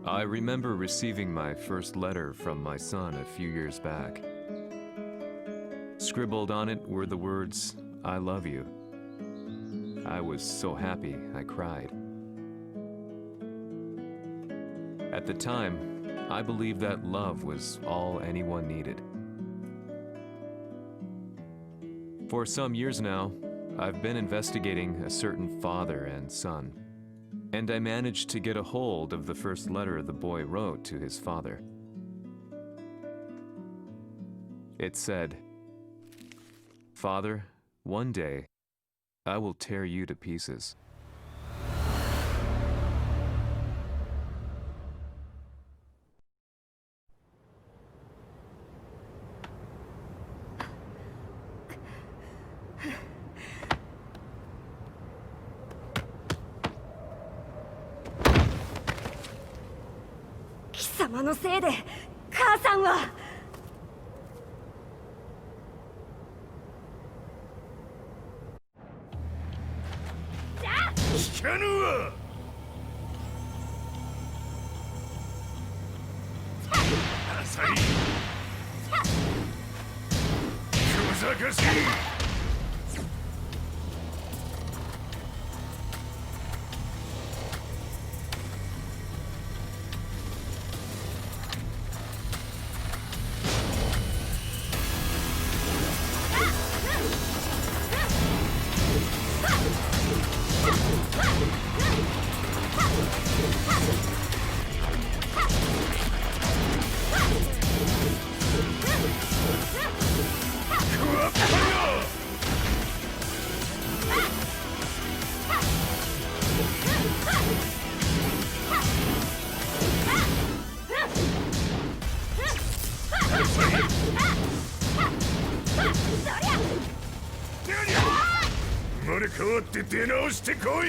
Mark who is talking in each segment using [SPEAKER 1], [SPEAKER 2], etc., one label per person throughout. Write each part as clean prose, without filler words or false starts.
[SPEAKER 1] I remember receiving my first letter from my son a few years back. Scribbled on it were the words, "I love you." I was so happy, I cried. At the time, I believed that love was all anyone needed. For some years now, I've been investigating a certain father and son, and I managed to get a hold of the first letter the boy wrote to his father. It said, "Father, one day, I will tear you to pieces."
[SPEAKER 2] Kisamaのせいで母さんは。
[SPEAKER 3] 聞かぬわ。浅い。小賢しい。生まれ変わって出直してこい。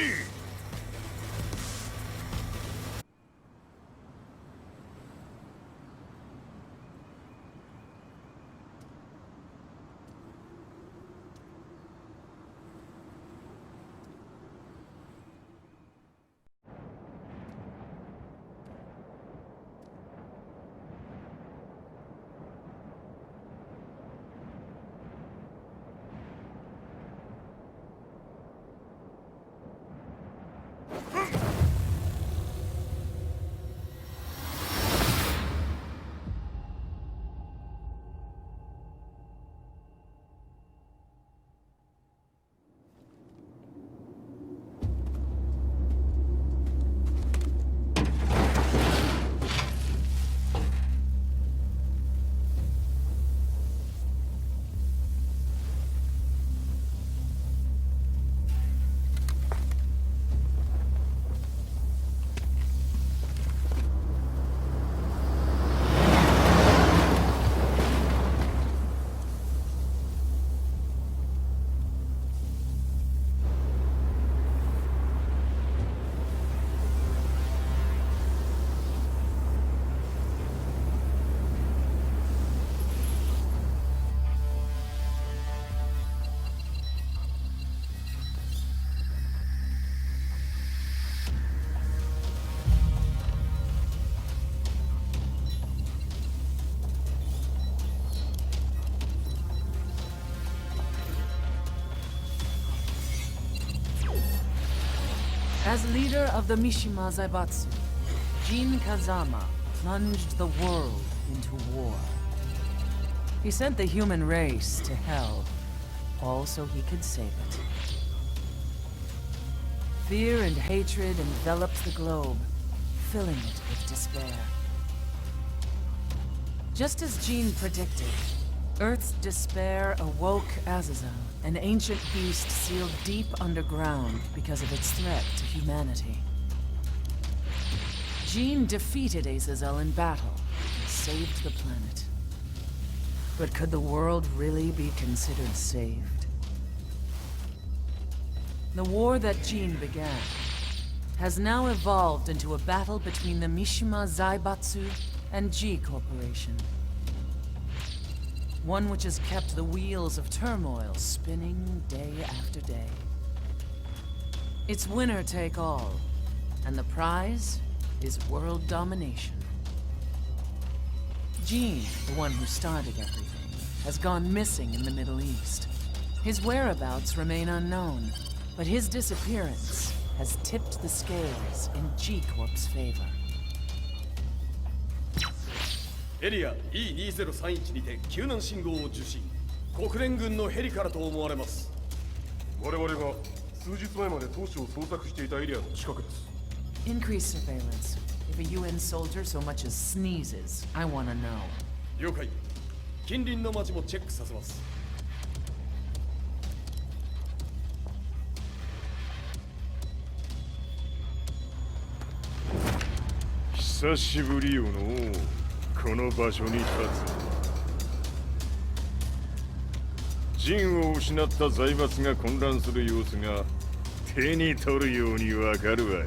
[SPEAKER 4] As leader of the Mishima Zaibatsu, Jin Kazama plunged the world into war. He sent the human race to hell, all so he could save it. Fear and hatred enveloped the globe, filling it with despair. Just as Jin predicted, Earth's despair awoke Azazel, an ancient beast sealed deep underground because of its threat to humanity. Jin defeated Azazel in battle and saved the planet. But could the world really be considered saved? The war that Jin began has now evolved into a battle between the Mishima Zaibatsu and G Corporation. One which has kept the wheels of turmoil spinning day after day. It's winner take all, and the prize is world domination. Jin, the one who started everything, has gone missing in the Middle East. His whereabouts remain unknown, but his disappearance has tipped the scales in G-Corp's favor.
[SPEAKER 5] エリア E2031 にて救難信号を受信。国連軍のヘリからと思われます。
[SPEAKER 3] 我々が数日前まで当初を捜索していたエリアの近くです。
[SPEAKER 4] Increase surveillance. If a UN soldier so much as sneezes, I wanna know.
[SPEAKER 5] 了解。近隣の町もチェックさせます。
[SPEAKER 3] 久しぶりよのこの場所に立つ。陣を失った財閥が混乱する様子が手に取るようにわかるわい。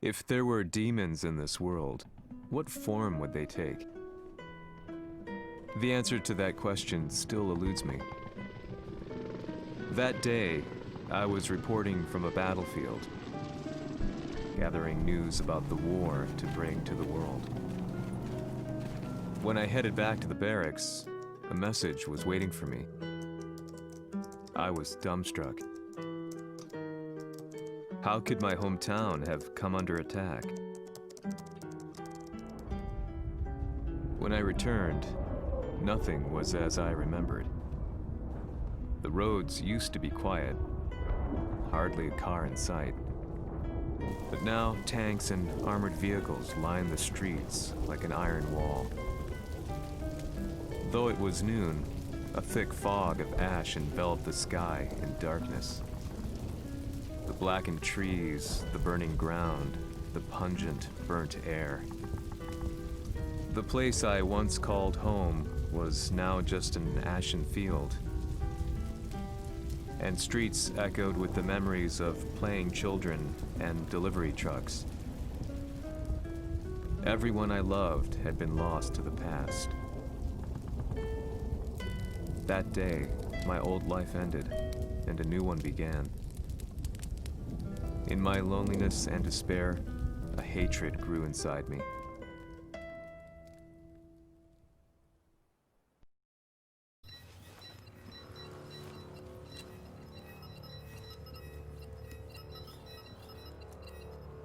[SPEAKER 1] If there were demons in this world, what form would they take? The answer to that question still eludes me. That day, I was reporting from a battlefield, gathering news about the war to bring to the world. When I headed back to the barracks, a message was waiting for me. I was dumbstruck. How could my hometown have come under attack? When I returned, nothing was as I remembered. The roads used to be quiet, hardly a car in sight. But now tanks and armored vehicles line the streets like an iron wall. Though it was noon, a thick fog of ash enveloped the sky in darkness. The blackened trees, the burning ground, the pungent, burnt air. The place I once called home was now just an ashen field. And streets echoed with the memories of playing children and delivery trucks. Everyone I loved had been lost to the past. That day, my old life ended, and a new one began. In my loneliness and despair, a hatred grew inside me.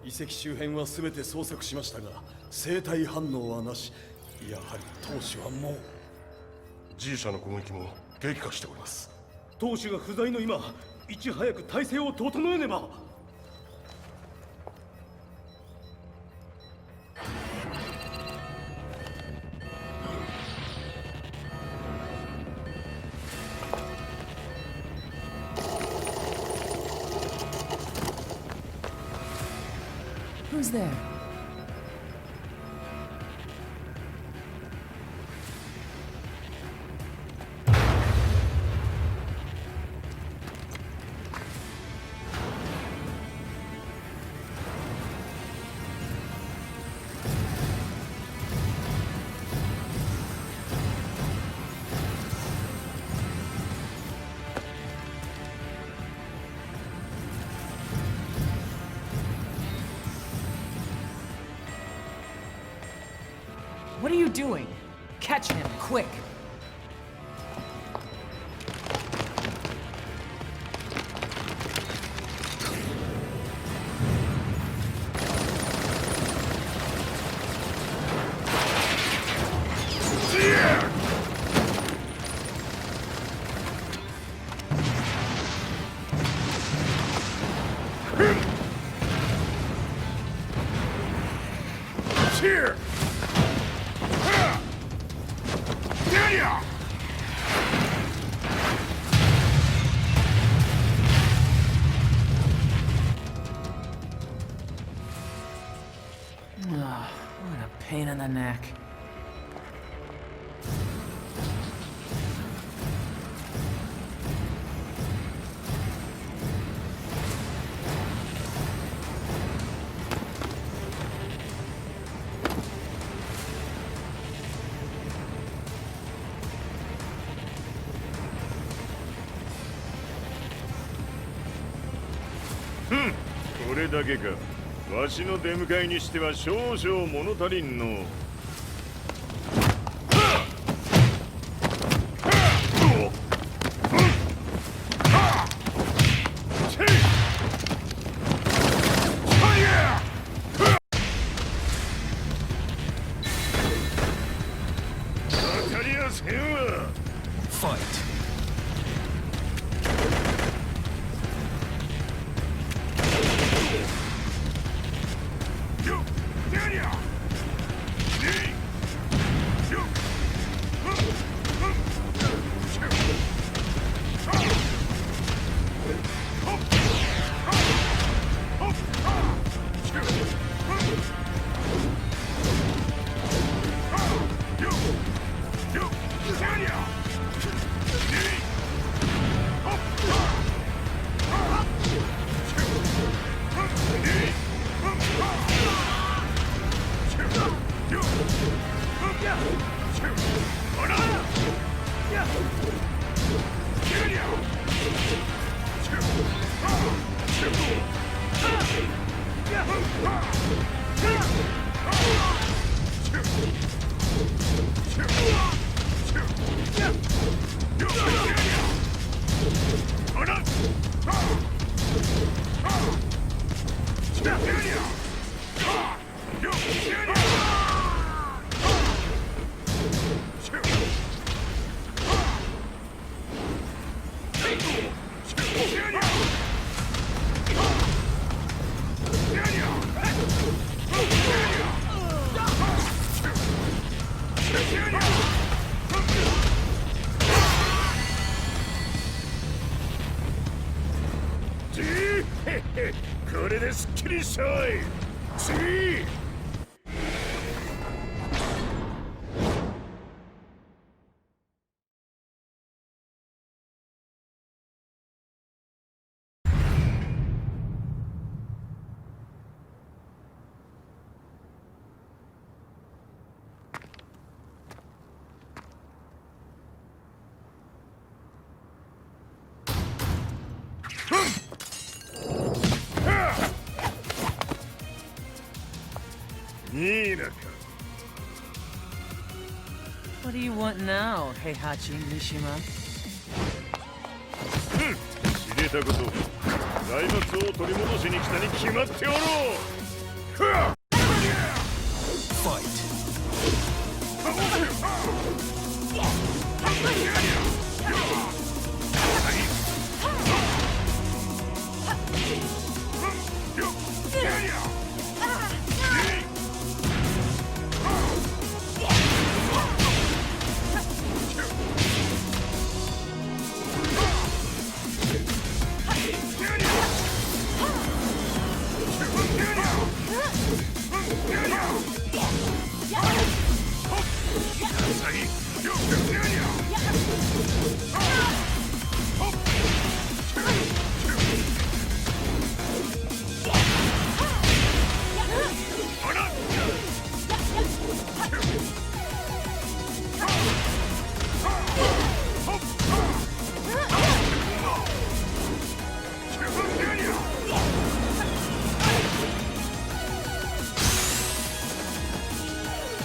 [SPEAKER 5] The 遺跡周辺は全て捜索しましたが、生体反応はなし。やはり当主はもう。
[SPEAKER 3] G 社の攻撃も激化しております。
[SPEAKER 5] 当主が不在の今、いち早く体制を整えねば。
[SPEAKER 4] Who's there? What are you doing? Catch him, quick!
[SPEAKER 3] Here!
[SPEAKER 4] What a pain in the neck.
[SPEAKER 3] これだけか。わしの出迎えにしては少々物足りんの。これですっきりしたい。次。
[SPEAKER 4] What do you want now, Heihachi Mishima?
[SPEAKER 3] 知れたこと。財閥を取り戻しに来たに決まっておろう。
[SPEAKER 1] Fight.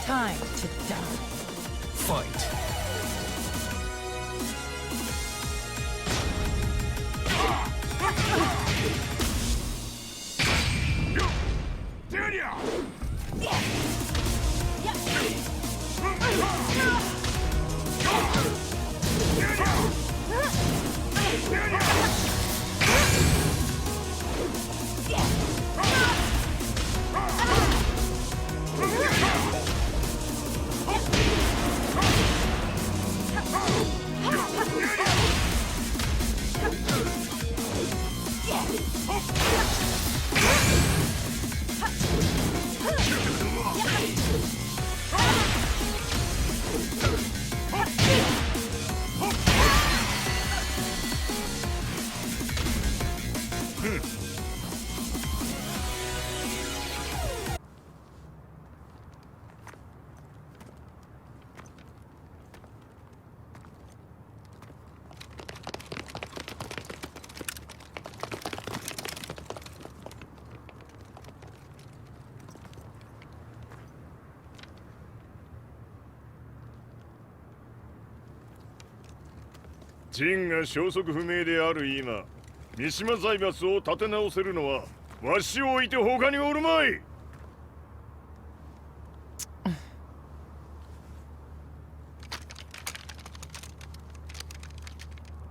[SPEAKER 4] Time to die.
[SPEAKER 1] Fight.
[SPEAKER 3] ジンが消息不明である今、三島財閥を立て直せるのはわしを置いて他におるまい。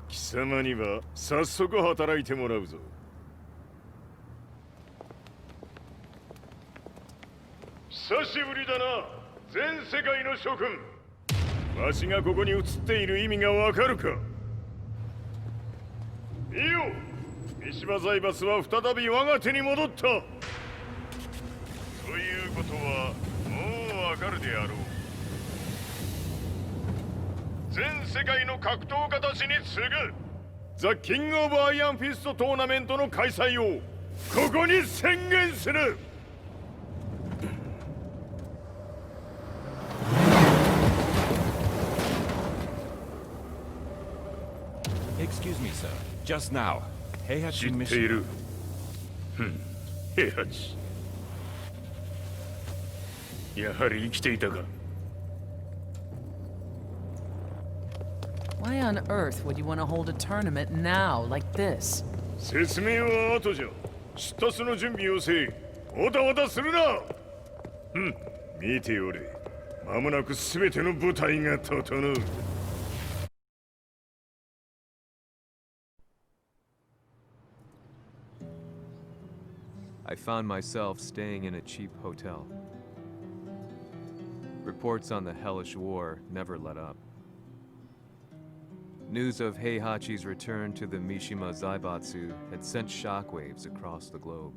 [SPEAKER 3] 貴様には早速働いてもらうぞ。久しぶりだな、全世界の諸君。わしがここに映っている意味がわかるか。見よ、三島財閥は再び我が手に戻った。ということはもうわかるであろう。全世界の格闘家たちに次ぐザ・キング・オブ・アイアンフィストトーナメントの開催をここに宣言する。
[SPEAKER 6] Excuse me, sir. Just now, Heihachi
[SPEAKER 3] 知ってい
[SPEAKER 6] Mishima.
[SPEAKER 3] る。平八。やはり生きていたか。
[SPEAKER 4] Why on earth would you want to hold a tournament now, like this?
[SPEAKER 3] 説明は後じゃ。出立の準備をせい。おたわたするな。見ておれ。間もなく全ての部隊が整う。
[SPEAKER 1] I found myself staying in a cheap hotel. Reports on the hellish war never let up. News of Heihachi's return to the Mishima Zaibatsu had sent shockwaves across the globe,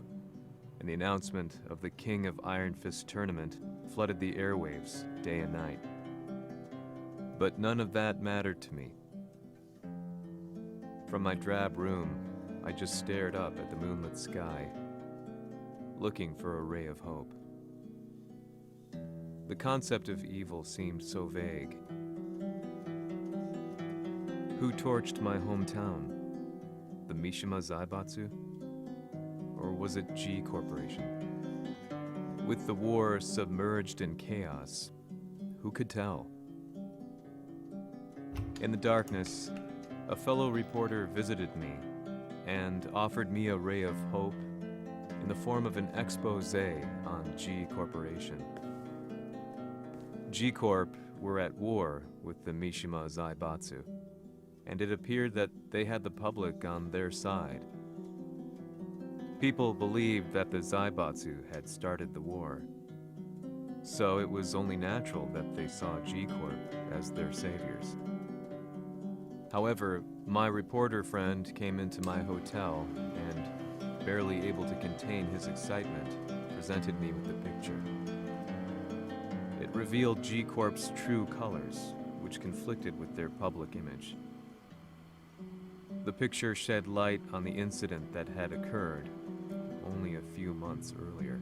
[SPEAKER 1] and the announcement of the King of Iron Fist tournament flooded the airwaves day and night. But none of that mattered to me. From my drab room, I just stared up at the moonlit sky, looking for a ray of hope. The concept of evil seemed so vague. Who torched my hometown? The Mishima Zaibatsu? Or was it G Corporation? With the war submerged in chaos, who could tell? In the darkness, a fellow reporter visited me and offered me a ray of hope in the form of an expose on G Corporation. G Corp were at war with the Mishima Zaibatsu, and it appeared that they had the public on their side. People believed that the Zaibatsu had started the war, so it was only natural that they saw G Corp as their saviors. However, my reporter friend came into my hotel and, barely able to contain his excitement, presented me with the picture. It revealed G Corp's true colors, which conflicted with their public image. The picture shed light on the incident that had occurred only a few months earlier.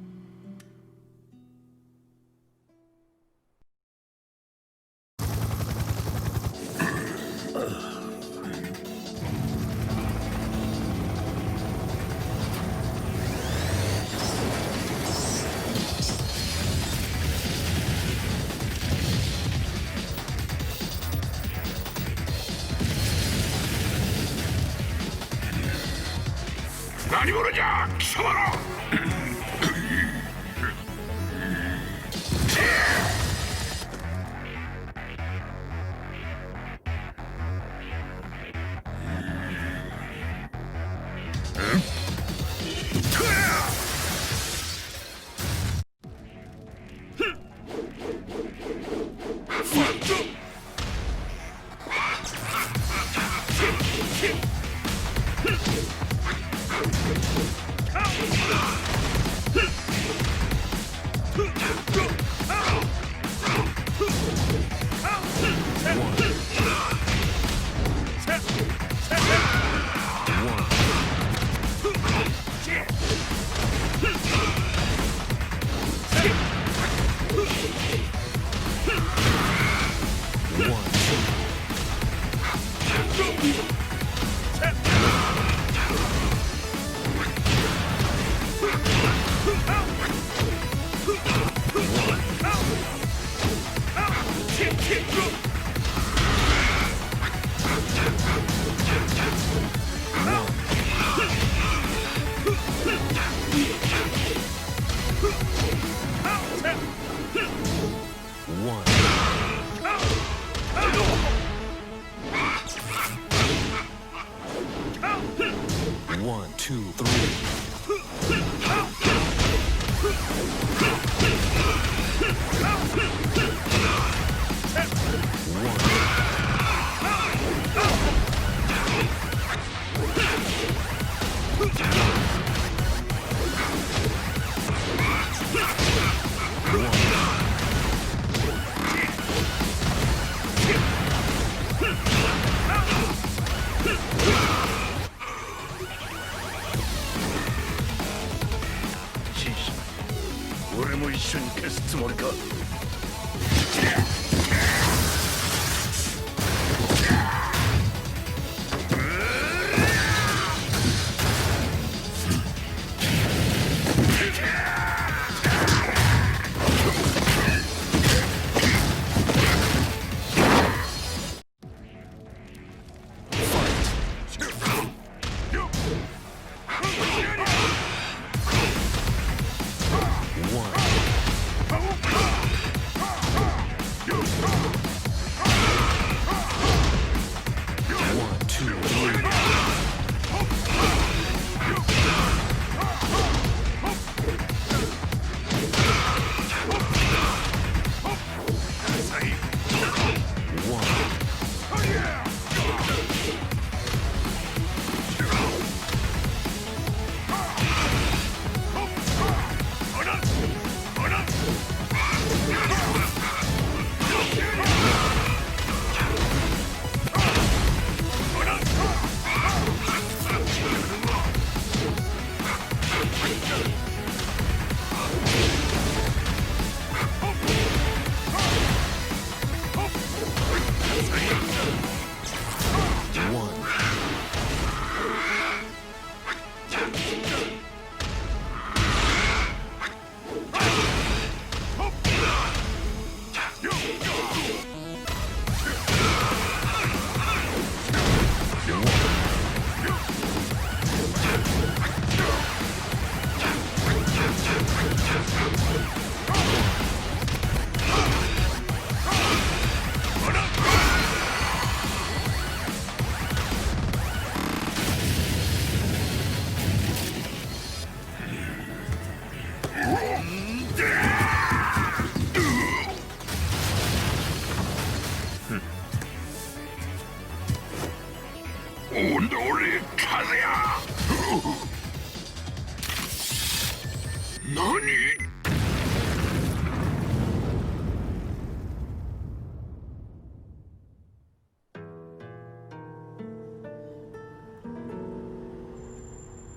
[SPEAKER 3] 俺も一緒に消すつもりか。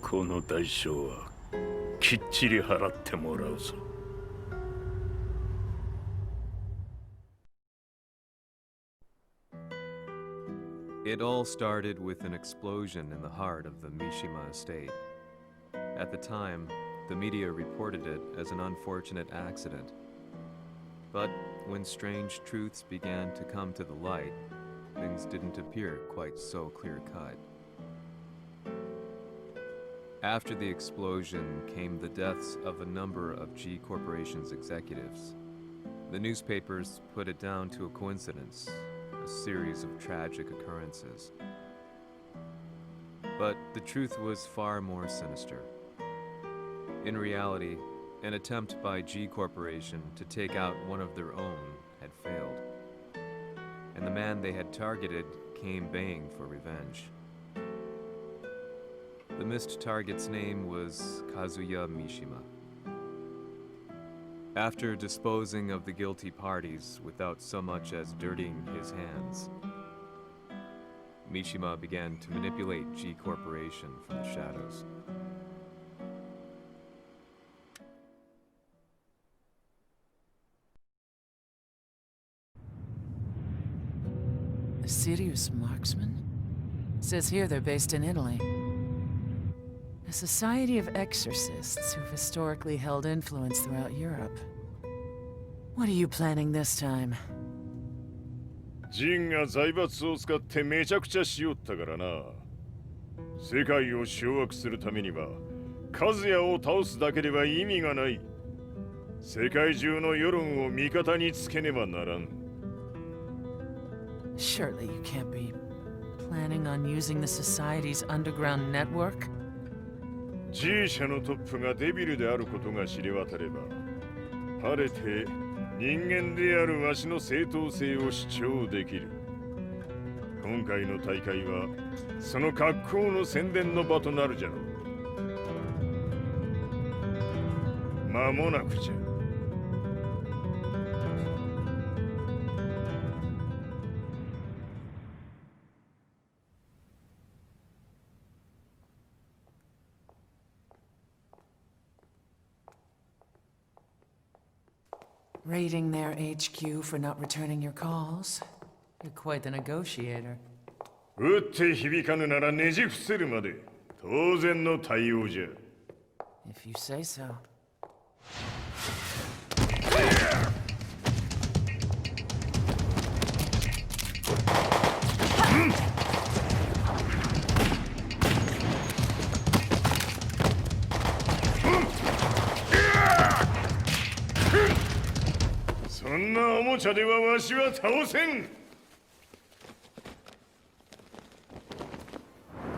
[SPEAKER 3] この代償はきっちり払ってもらうぞ。
[SPEAKER 1] It all started with an explosion in the heart of the Mishima estate. At the time, the media reported it as an unfortunate accident. But when strange truths began to come to the light, things didn't appear quite so clear-cut. After the explosion came the deaths of a number of G Corporation's executives. The newspapers put it down to a coincidence, a series of tragic occurrences. But the truth was far more sinister. In reality, an attempt by G Corporation to take out one of their own had failed, and the man they had targeted came baying for revenge. The missed target's name was Kazuya Mishima. After disposing of the guilty parties without so much as dirtying his hands, Mishima began to manipulate G Corporation from the shadows.
[SPEAKER 4] A serious marksman? Says here they're based in Italy. A society of exorcists who've historically held influence throughout Europe. What are you planning this time?
[SPEAKER 3] ジンが財閥を使ってめちゃくちゃしよったからな。世界を掌握するためには、カズヤを倒すだけでは意味がない。世界中の世論を味方につけねばならん。
[SPEAKER 4] Surely you can't be planning on using the society's underground network?
[SPEAKER 3] G 社のトップがデビルであることが知れ渡れば、晴れて人間であるわしの正当性を主張できる。今回の大会はその格好の宣伝の場となるじゃろう。間もなくじゃ。
[SPEAKER 4] Raiding their HQ for not returning your calls. You're quite the negotiator.
[SPEAKER 3] 打って響かぬならねじ伏せるまで当然の対応じゃ。
[SPEAKER 4] If you say so.
[SPEAKER 3] そんなおもちゃではわしは倒せん。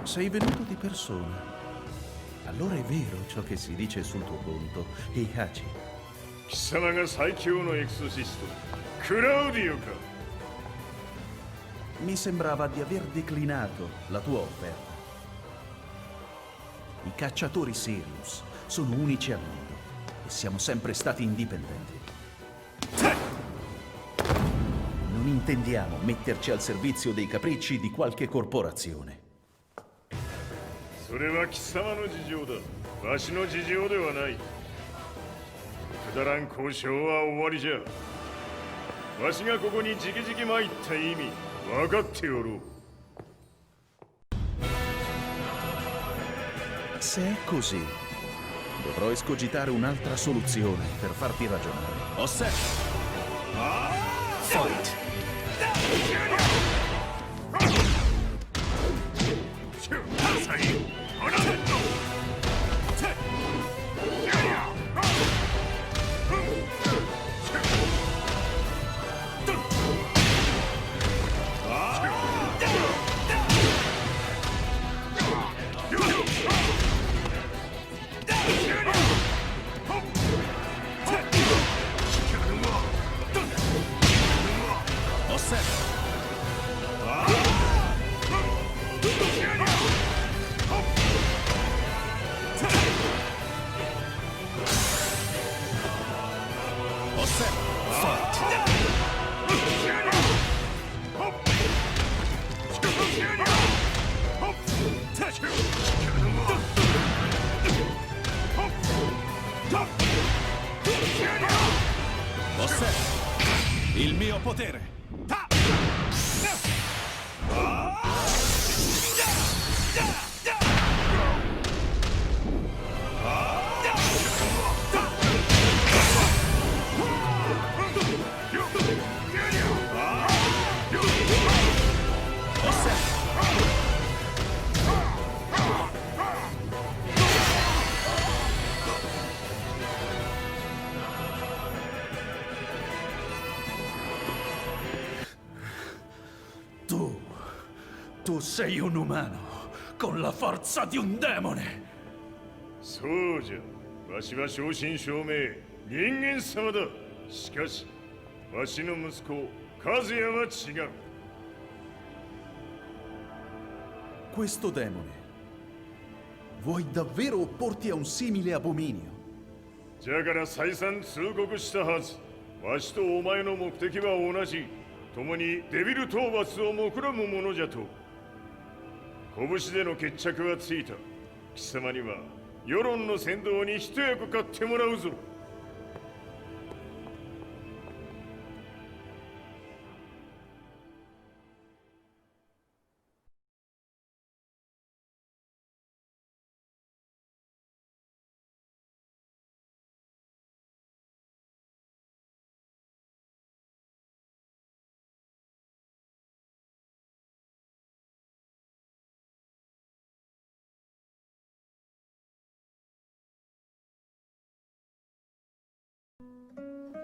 [SPEAKER 7] Sei venuto di persona. Allora è vero ciò che si dice sul tuo conto, Heihachi.
[SPEAKER 3] 貴様が最強のエクソシスト、クラウディオか。
[SPEAKER 7] Mi sembrava di aver declinato la tua offerta. I cacciatori Sirius sono unici al mondo e siamo sempre stati indipendenti. Non intendiamo metterci al servizio dei capricci di qualche corporazione.
[SPEAKER 3] それは貴様の事情だ。わしの事情ではない。くだらん交渉は終わりじゃ。わしがここに直々参った意味分かっておろう。
[SPEAKER 7] Se è così, dovrò escogitare un'altra soluzione per farti ragionare. Osserva! Fight! Tu sei un umano, con la forza di un demone!
[SPEAKER 3] そうじゃ。わしは正真正銘人間様だ。しかし、わしの息子、和也は違う。
[SPEAKER 7] Questo demone, vuoi davvero opporti a un simile abominio?
[SPEAKER 3] じゃから再三通告したはず。わしとお前の目的は同じ。共にデビル討伐を目論むものじゃと。 拳での決着はついた。貴様には世論の先導に一役買ってもらうぞ。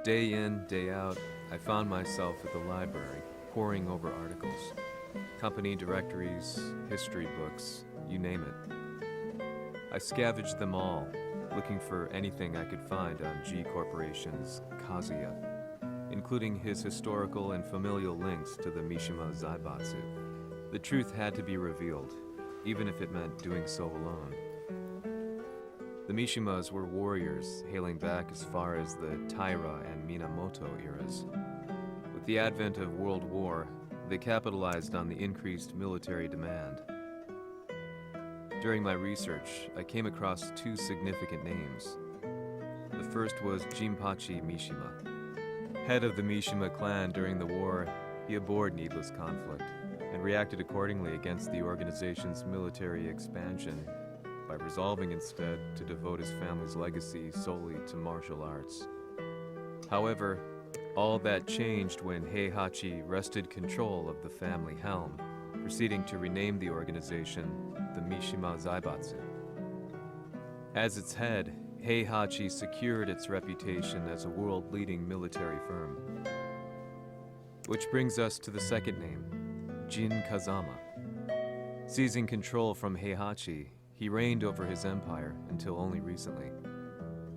[SPEAKER 1] Day in, day out, I found myself at the library, poring over articles. Company directories, history books, you name it. I scavenged them all, looking for anything I could find on G Corporation's Kazuya, including his historical and familial links to the Mishima Zaibatsu. The truth had to be revealed, even if it meant doing so alone. The Mishimas were warriors hailing back as far as the Taira and Minamoto eras. With the advent of World War, they capitalized on the increased military demand. During my research, I came across two significant names. The first was Jinpachi Mishima. Head of the Mishima clan during the war, he abhorred needless conflict and reacted accordingly against the organization's military expansion by resolving instead to devote his family's legacy solely to martial arts. However, all that changed when Heihachi wrested control of the family helm, proceeding to rename the organization the Mishima Zaibatsu. As its head, Heihachi secured its reputation as a world-leading military firm. Which brings us to the second name, Jin Kazama. Seizing control from Heihachi, he reigned over his empire until only recently.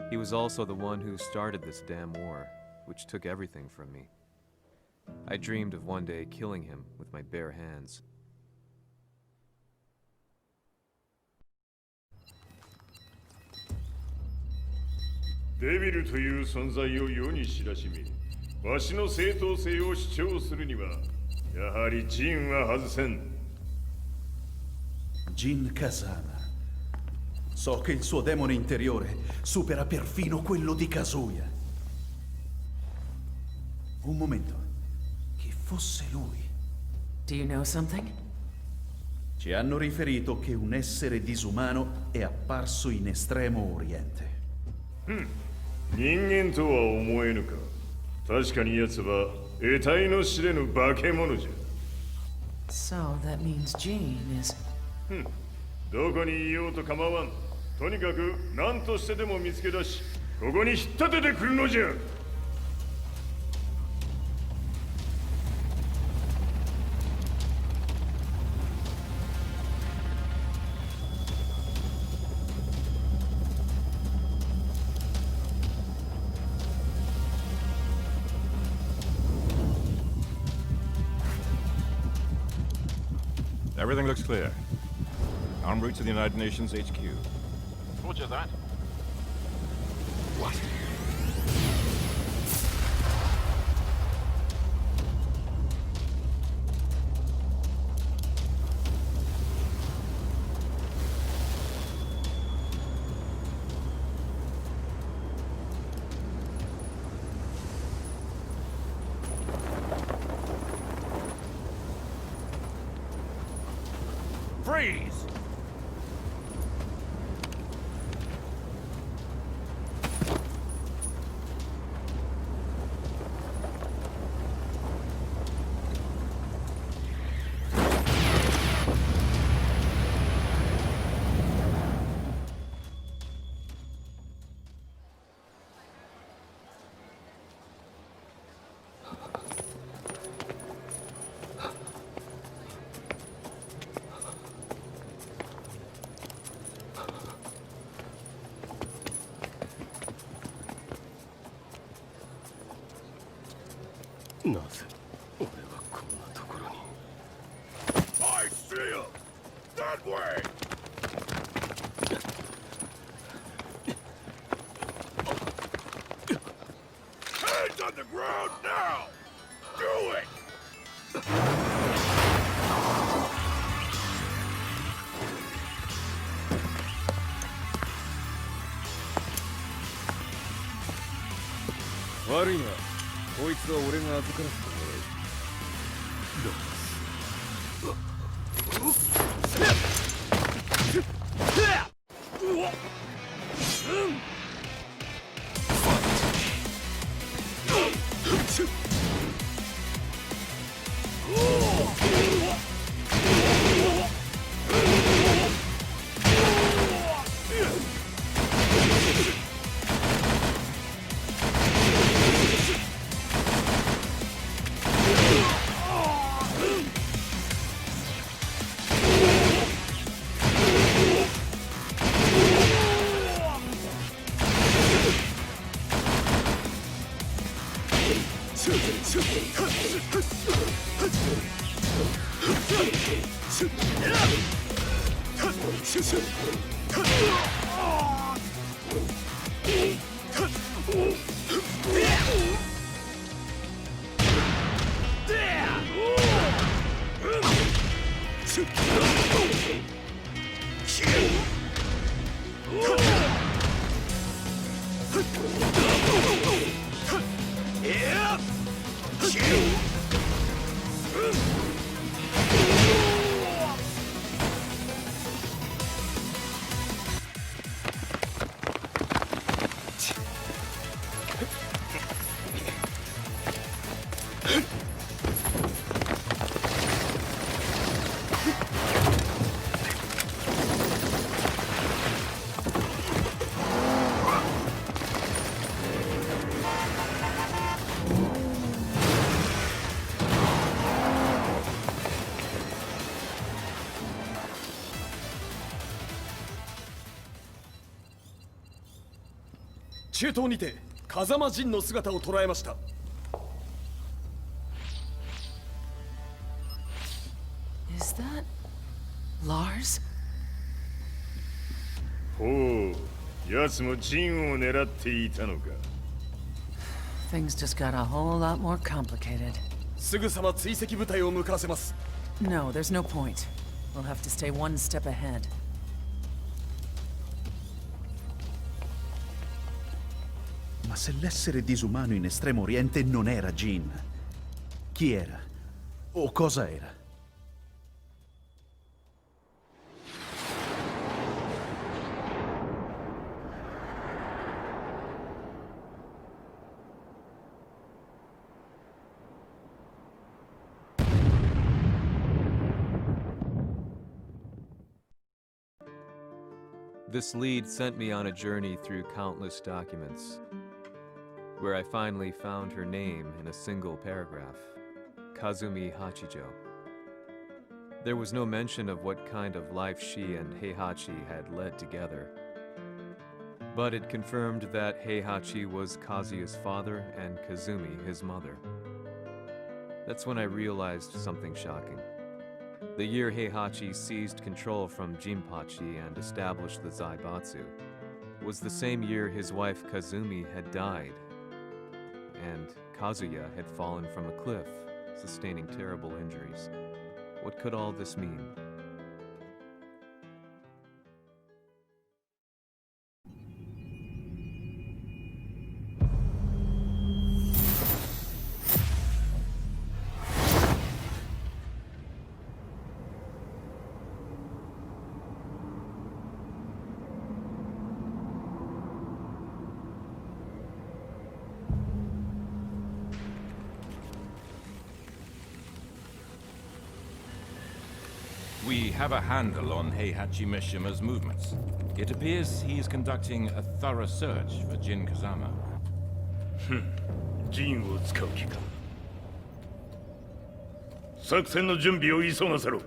[SPEAKER 1] He was also the one who started this damn war, which took everything from me. I dreamed of one day killing him with my bare hands.
[SPEAKER 3] Devil という存在を世に知らしみ、わしの正当性を主張するには、やはりジンは外せん。
[SPEAKER 7] Jin Kazama. So che il suo demone interiore supera perfino quello di Kazuya. Un momento. Chi fosse lui?
[SPEAKER 4] Do you know something?
[SPEAKER 7] Ci hanno riferito che un essere disumano è apparso in Estremo Oriente.
[SPEAKER 3] 人間とは思えぬか。確かに奴は得体の知れぬ化け物じゃ。
[SPEAKER 4] So that means Jean is...
[SPEAKER 3] どこにいようと構わん。とにかく何としてでも見つけ出し、ここに引っ立ててくるのじゃ。
[SPEAKER 6] Everything looks clear. En route to the United Nations HQ.
[SPEAKER 8] Roger that.
[SPEAKER 6] What?
[SPEAKER 8] Freeze!
[SPEAKER 3] I see him! That way! Hands on the ground now! Do it! Worry not. こいつは俺が預からせてもらう。
[SPEAKER 5] 中東にて風間陣の姿を捉えました。
[SPEAKER 4] Is that Lars?
[SPEAKER 3] ほう、奴もジンを狙っていたのか。
[SPEAKER 4] Things just got a whole lot more complicated.
[SPEAKER 5] すぐさま追跡部隊を向かわせます。
[SPEAKER 4] No, there's no point. We'll have to stay one step ahead.
[SPEAKER 7] Ma se l'essere disumano in Estremo Oriente non era Jin, chi era? O cosa era?
[SPEAKER 1] This lead sent me on a journey through countless documents, where I finally found her name in a single paragraph, Kazumi Hachijo. There was no mention of what kind of life she and Heihachi had led together, but it confirmed that Heihachi was Kazuya's father and Kazumi his mother. That's when I realized something shocking. The year Heihachi seized control from Jinpachi and established the Zaibatsu was the same year his wife Kazumi had died, and Kazuya had fallen from a cliff, sustaining terrible injuries. What could all this mean?
[SPEAKER 6] We have a handle on Heihachi Mishima's movements. It appears he is conducting a thorough search for Jin Kazama.
[SPEAKER 3] ジンを使う気か。作戦の準備を急がせろ。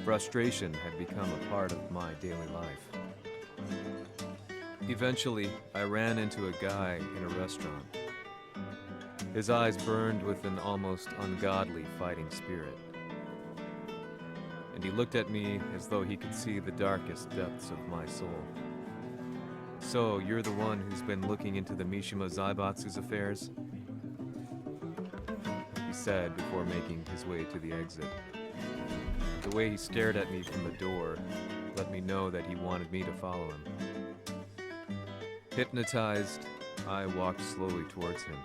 [SPEAKER 1] Frustration had become a part of my daily life. Eventually, I ran into a guy in a restaurant. His eyes burned with an almost ungodly fighting spirit. And he looked at me as though he could see the darkest depths of my soul. So, you're the one who's been looking into the Mishima Zaibatsu's affairs? He said before making his way to the exit. The way he stared at me from the door let me know that he wanted me to follow him. Hypnotized, I walked slowly towards him.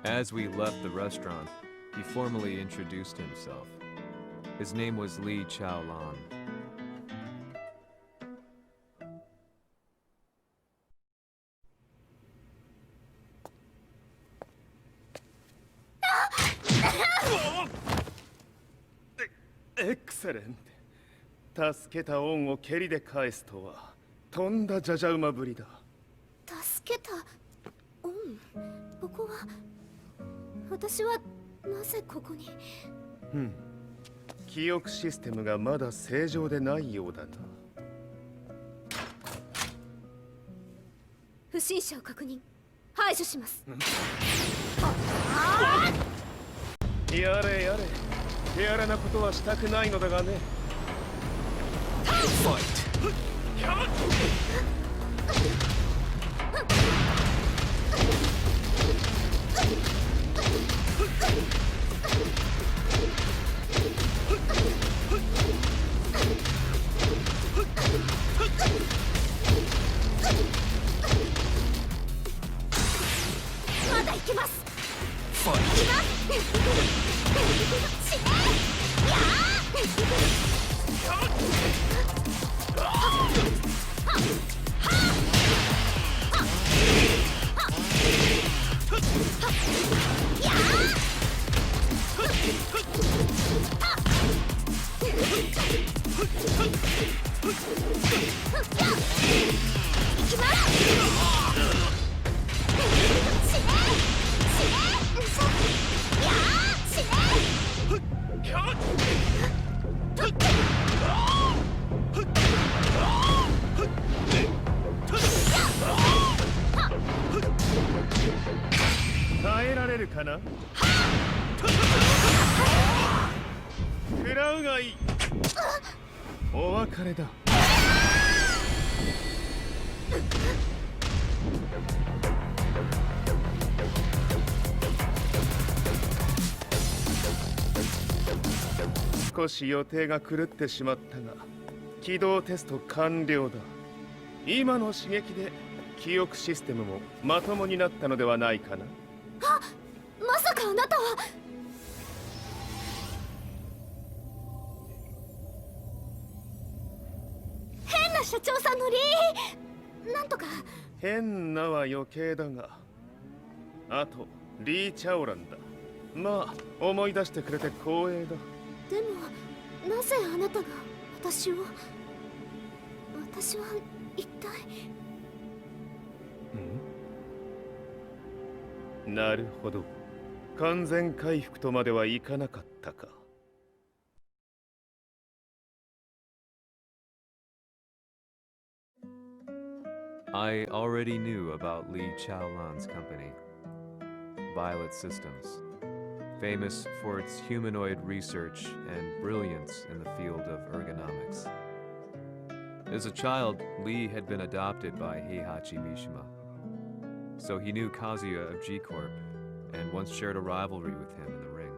[SPEAKER 1] As we left the restaurant, he formally introduced himself. His name was Li Chaolan.
[SPEAKER 9] Excellent. 助けた恩を蹴りで返すとはとんだじゃじゃ馬ぶりだ。
[SPEAKER 2] 助けた恩。ここは私はなぜここに。
[SPEAKER 9] 記憶システムがまだ正常でないようだな。
[SPEAKER 2] 不審者を確認。排除します。
[SPEAKER 9] やれやれ、手荒なことはしたくないのだがね。
[SPEAKER 2] まだ行けます。
[SPEAKER 9] 耐えられるかな。食らうがいい。お別れだ。少し予定が狂ってしまったが、起動テスト完了だ。今の刺激で記憶システムもまともになったのではないかな。
[SPEAKER 2] まさかあなたは。変な社長さんのなんとか。
[SPEAKER 9] 変なは余計だが、あとリー・チャオランだ。まあ思い出してくれて光栄だ。
[SPEAKER 2] でもなぜあなたが私は一体。
[SPEAKER 9] なるほど、完全回復とまではいかなかったか。
[SPEAKER 1] I already knew about Li Chaolan's company, Violet Systems, famous for its humanoid research and brilliance in the field of ergonomics. As a child, Li had been adopted by Heihachi Mishima, so he knew Kazuya of G-Corp and once shared a rivalry with him in the ring.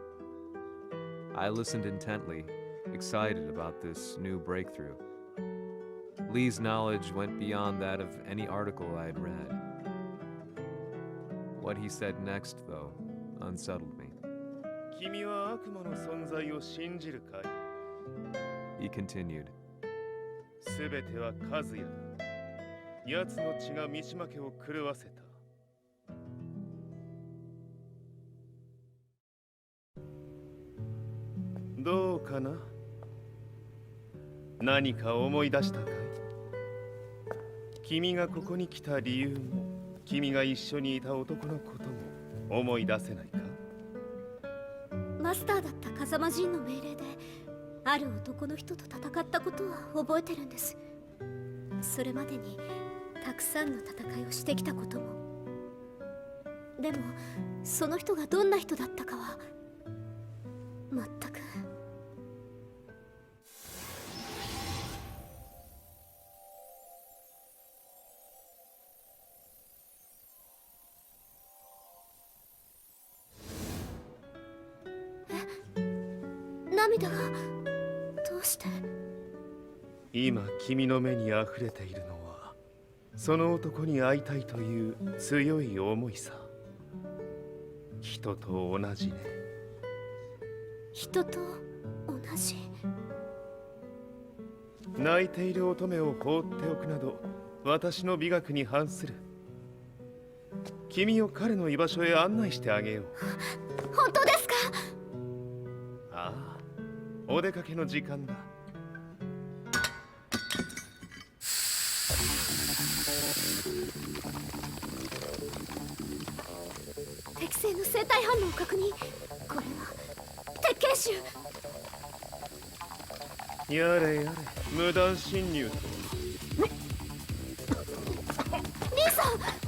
[SPEAKER 1] I listened intently, excited about this new breakthrough. Lee's knowledge went beyond that of any article I had read. What he said next, though, unsettled me.
[SPEAKER 9] 君は悪魔の存在を信じるかい?
[SPEAKER 1] He continued.
[SPEAKER 9] すべてはカズヤだ。奴の血が三島家を狂わせた。どうかな？何か思い出したかい？君がここに来た理由も、君が一緒にいた男のことも思い出せないか？
[SPEAKER 2] マスターだった風間陣の命令である男の人と戦ったことは覚えてるんです。それまでにたくさんの戦いをしてきたことも。でもその人がどんな人だったかは全く。涙がどうして？
[SPEAKER 9] 今君の目にあふれているのはその男に会いたいという強い思いさ。人と同じね。
[SPEAKER 2] 人と同じ。
[SPEAKER 9] 泣いている乙女を放っておくなど私の美学に反する。君を彼の居場所へ案内してあげよう。
[SPEAKER 2] 本当ですか？
[SPEAKER 9] ああ、お出かけの時間だ。
[SPEAKER 2] 適正の生体反応を確認。これは鉄拳臭。
[SPEAKER 9] やれやれ、無断侵入と。
[SPEAKER 2] 兄さん。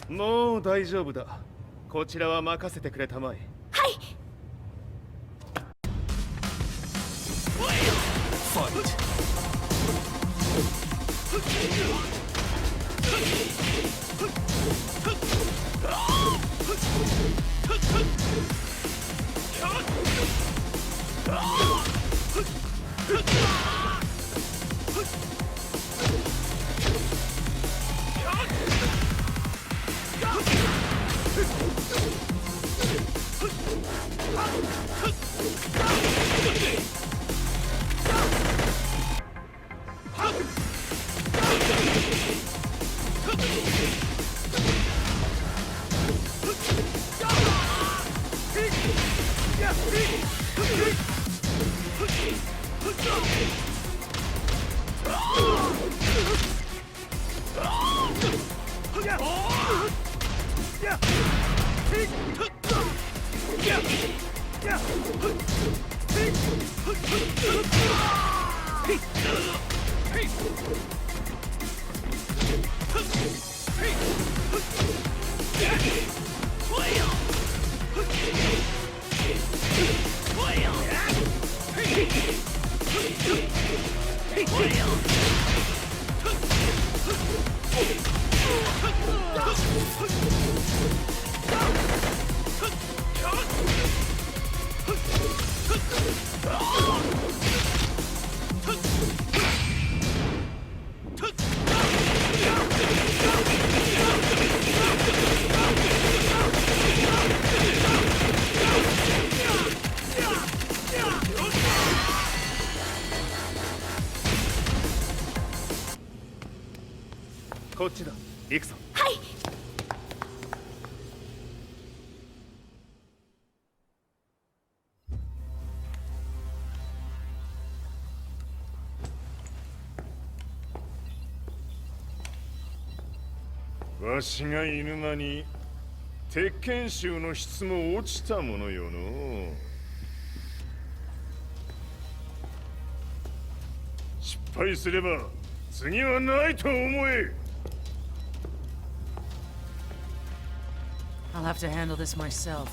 [SPEAKER 9] もう大丈夫だ。こちらは任せてくれたまえ。
[SPEAKER 2] はい。
[SPEAKER 9] こっちだ。行くぞ。
[SPEAKER 2] はい。
[SPEAKER 3] わしが犬間に鉄拳衆の質も落ちたものよの。失敗すれば次はないと思え。
[SPEAKER 4] I'll have to handle this myself.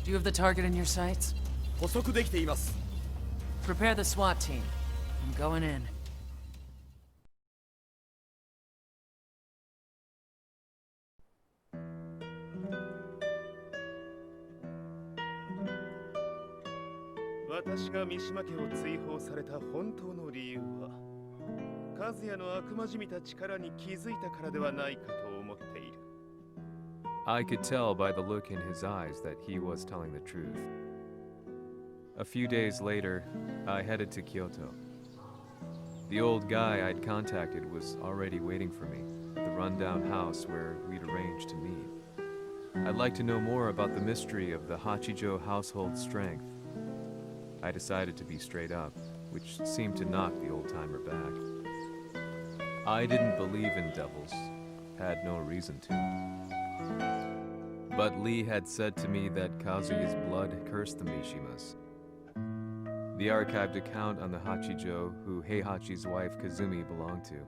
[SPEAKER 4] Do you have the target in your sights?
[SPEAKER 5] 捕捉できています。
[SPEAKER 4] Prepare the SWAT team. I'm going in.
[SPEAKER 9] 私が三島家を追放された本当の理由は和也の悪魔じみた力に気づいたからではないかと思っている。
[SPEAKER 1] I could tell by the look in his eyes that he was telling the truth. A few days later, I headed to Kyoto. The old guy I'd contacted was already waiting for me at the rundown house where we'd arranged to meet. I'd like to know more about the mystery of the Hachijo household strength. I decided to be straight up, which seemed to knock the old-timer back. I didn't believe in devils, had no reason to. But Lee had said to me that Kazuya's blood cursed the Mishimas. The archived account on the Hachijo who Heihachi's wife Kazumi belonged to.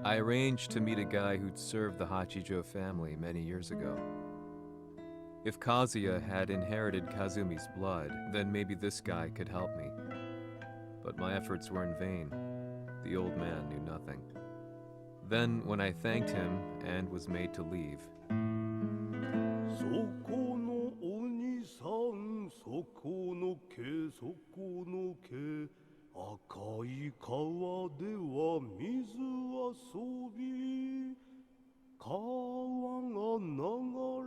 [SPEAKER 1] I arranged to meet a guy who'd served the Hachijo family many years ago. If Kazuya had inherited Kazumi's blood, then maybe this guy could help me. But my efforts were in vain. The old man knew nothing. Then, when I thanked him and was made to leave,
[SPEAKER 10] そこの鬼さん、そこの毛、そこの毛、赤い川では水遊び、川が流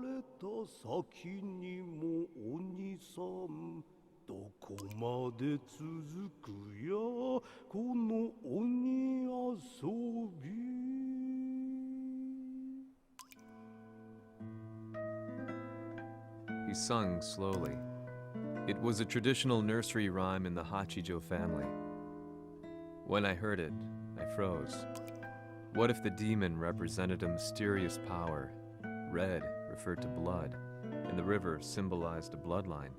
[SPEAKER 10] れた先にも鬼さん、どこまで続くや、この鬼遊び。
[SPEAKER 1] he sung slowly. It was a traditional nursery rhyme in the Hachijo family. When I heard it, I froze. What if the demon represented a mysterious power? Red referred to blood, and the river symbolized a bloodline.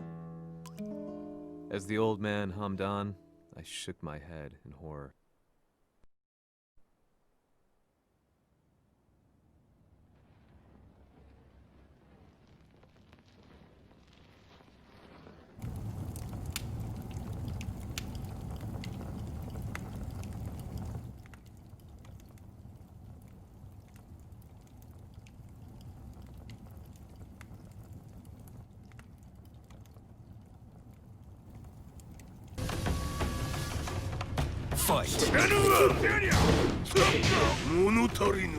[SPEAKER 1] As the old man hummed on, I shook my head in horror.
[SPEAKER 10] Fight! 物足りぬ。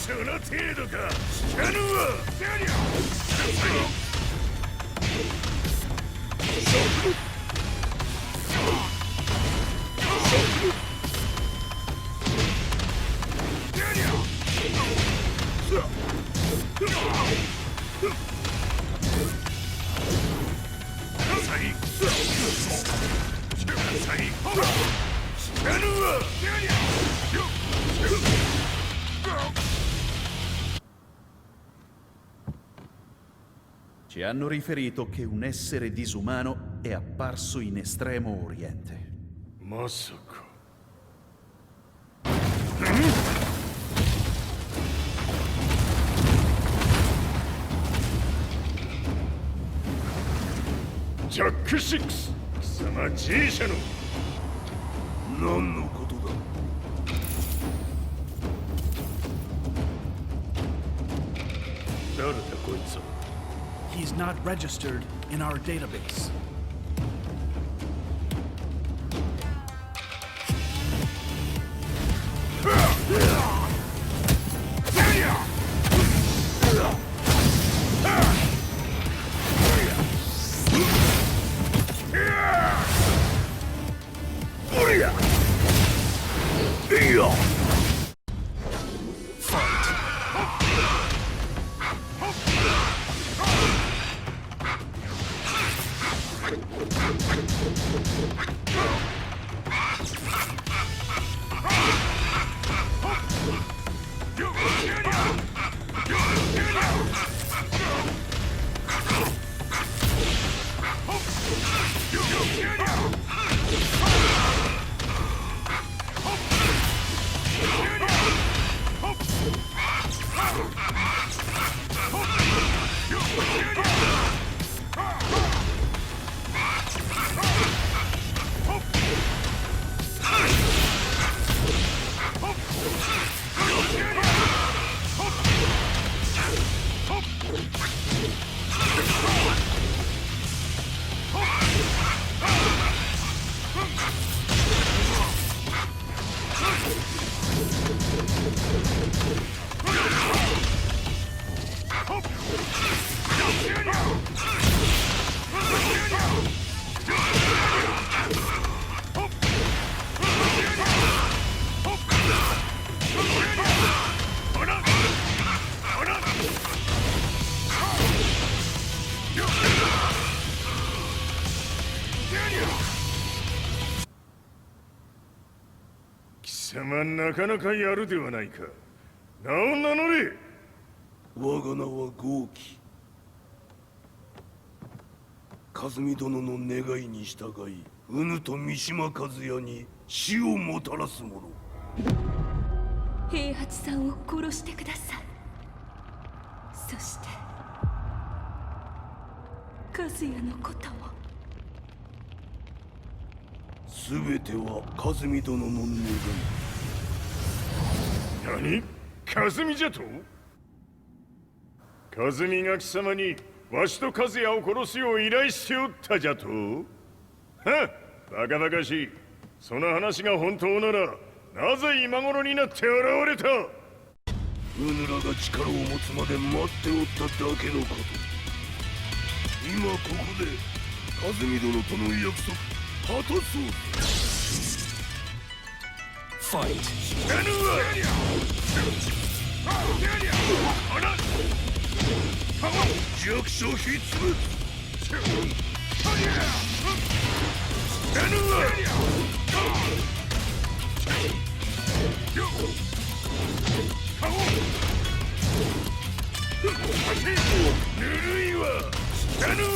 [SPEAKER 3] その程度か。聞かぬわ。
[SPEAKER 7] Ci hanno riferito che un essere disumano è apparso in Estremo Oriente.
[SPEAKER 3] まさか。ジャック6、貴様 G 社の何のことだ。誰だこいつは。
[SPEAKER 11] He's not registered in our database.
[SPEAKER 3] 貴様なかなかやるではないか。名を名乗れ。
[SPEAKER 10] 我が名は豪輝。和美殿の願いに従いうぬと三島和也に死をもたらす者。
[SPEAKER 2] 平八さんを殺してください。そして和也のことも。
[SPEAKER 10] 全ては和美殿の願い。
[SPEAKER 3] 何？和美じゃと？和美が貴様にわしと和也を殺すよう依頼しておったじゃと？はっ、バカバカしい。その話が本当ならなぜ今頃になって現れた？
[SPEAKER 10] うぬらが力を持つまで待っておっただけのこと。今ここで和美殿との約束果たそう。
[SPEAKER 5] ファイト。
[SPEAKER 3] 死なぬわ！
[SPEAKER 10] 弱者必滅。
[SPEAKER 3] 死なぬわ！ぬるいわ！死なぬわ！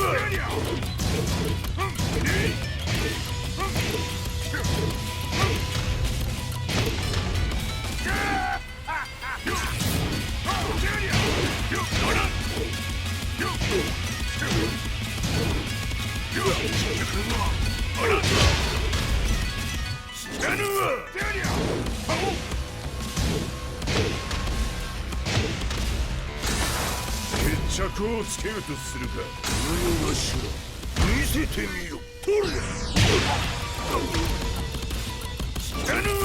[SPEAKER 3] 決着をつけるとするか。
[SPEAKER 10] 無のしら見せてみよ。取れ。
[SPEAKER 3] 死なぬわ！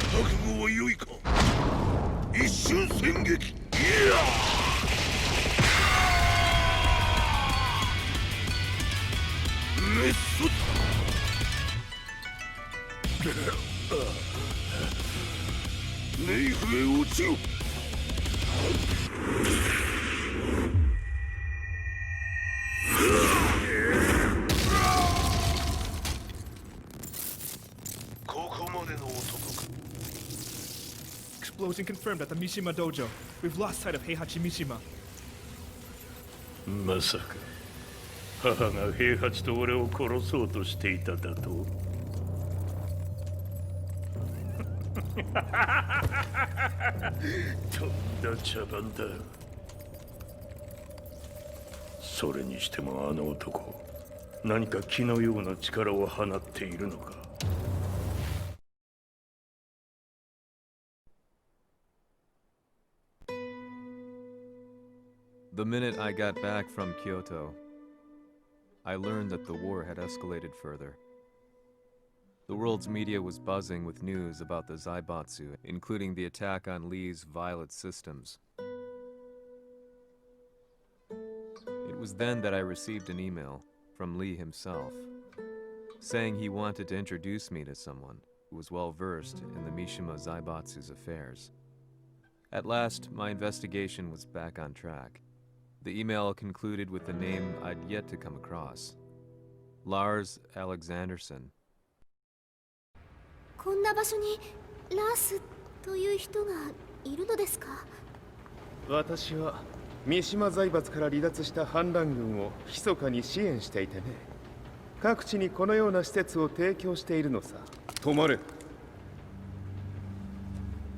[SPEAKER 10] 覚悟は良いか。一瞬戦撃。メッソ。ネイフへ落ちろ。ここまでの男か。
[SPEAKER 11] Explosion confirmed at the Mishima dojo. We've lost sight of Heihachi Mishima.
[SPEAKER 10] まさか母が平八と俺を殺そうとしていただと？とんだ茶番だ。それにしてもあの男、何か気のような力を放っているのか。
[SPEAKER 1] The minute I got back from Kyoto, I learned that the war had escalated further. The world's media was buzzing with news about the Zaibatsu, including the attack on Lee's Violet systems. It was then that I received an email from Lee himself, saying he wanted to introduce me to someone who was well versed in the Mishima Zaibatsu's affairs. At last, my investigation was back on track. The email concluded with a name I'd yet to come across. Lars Alexanderson.
[SPEAKER 2] こんな場所にラースという人がいるのですか？
[SPEAKER 9] 私は三島財閥から離脱した反乱軍を密かに支援していてね。各地にこのような施設を提供しているのさ。止まれ。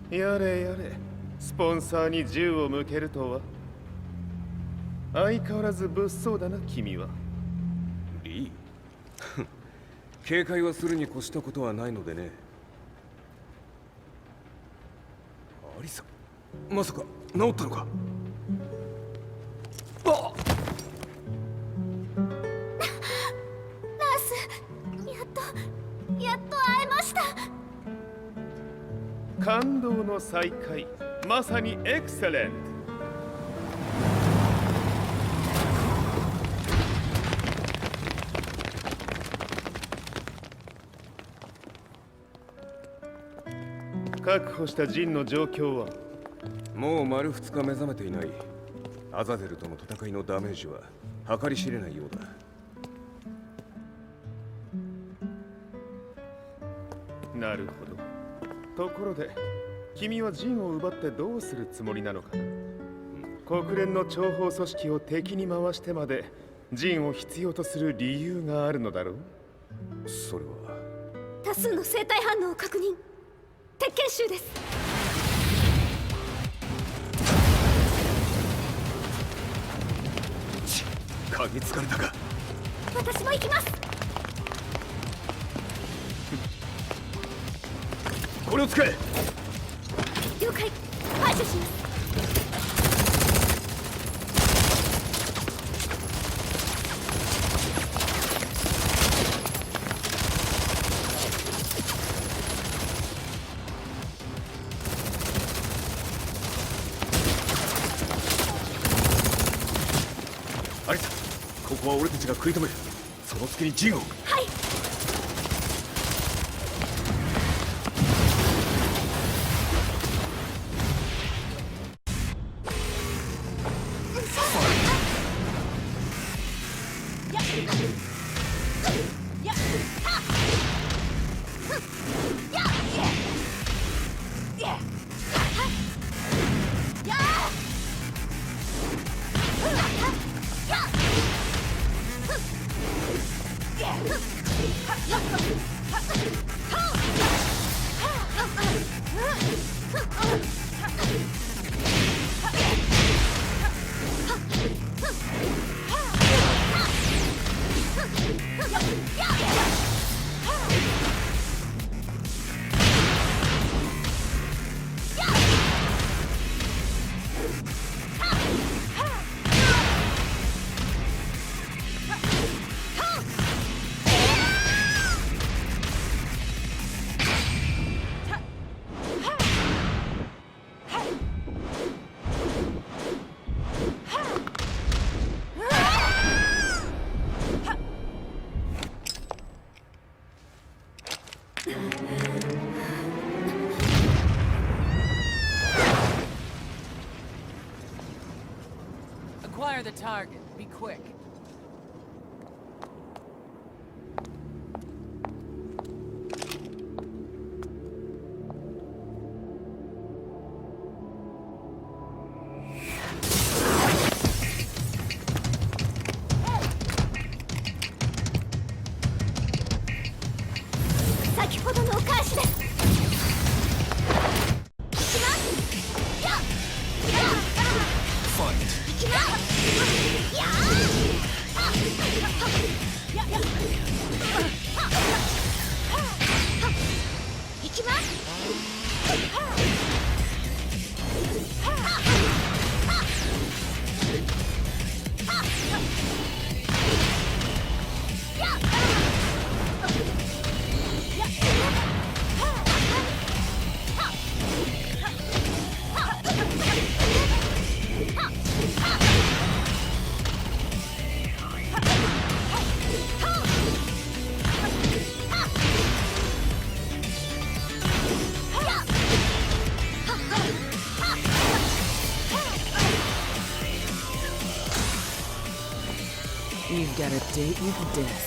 [SPEAKER 9] やれやれ、スポンサーに銃を向けるとは。相変わらず物騒だな君は。
[SPEAKER 10] リー
[SPEAKER 5] 警戒はするに越したことはないのでね。アリサ、まさか治ったのか。あっ、
[SPEAKER 2] ラース、やっと会えました。
[SPEAKER 9] 感動の再会、まさにエクセレント。確保したジンの状況は？
[SPEAKER 5] もう丸2日目覚めていない。アザゼルとの戦いのダメージは計り知れないようだ。
[SPEAKER 9] なるほど。ところで君はジンを奪ってどうするつもりなのかな。国連の諜報組織を敵に回してまでジンを必要とする理由があるのだろう。
[SPEAKER 5] それは
[SPEAKER 2] 多数の生体反応を確認。鉄拳衆です。
[SPEAKER 5] 嗅ぎつかれたか。
[SPEAKER 2] 私も行きます。
[SPEAKER 5] これを使え。
[SPEAKER 2] 了解。排除します。
[SPEAKER 5] アリサ、ここは俺たちが食い止める。その隙にジンを。
[SPEAKER 2] はい。
[SPEAKER 4] Acquire the target. Be quick. You've got a date with death.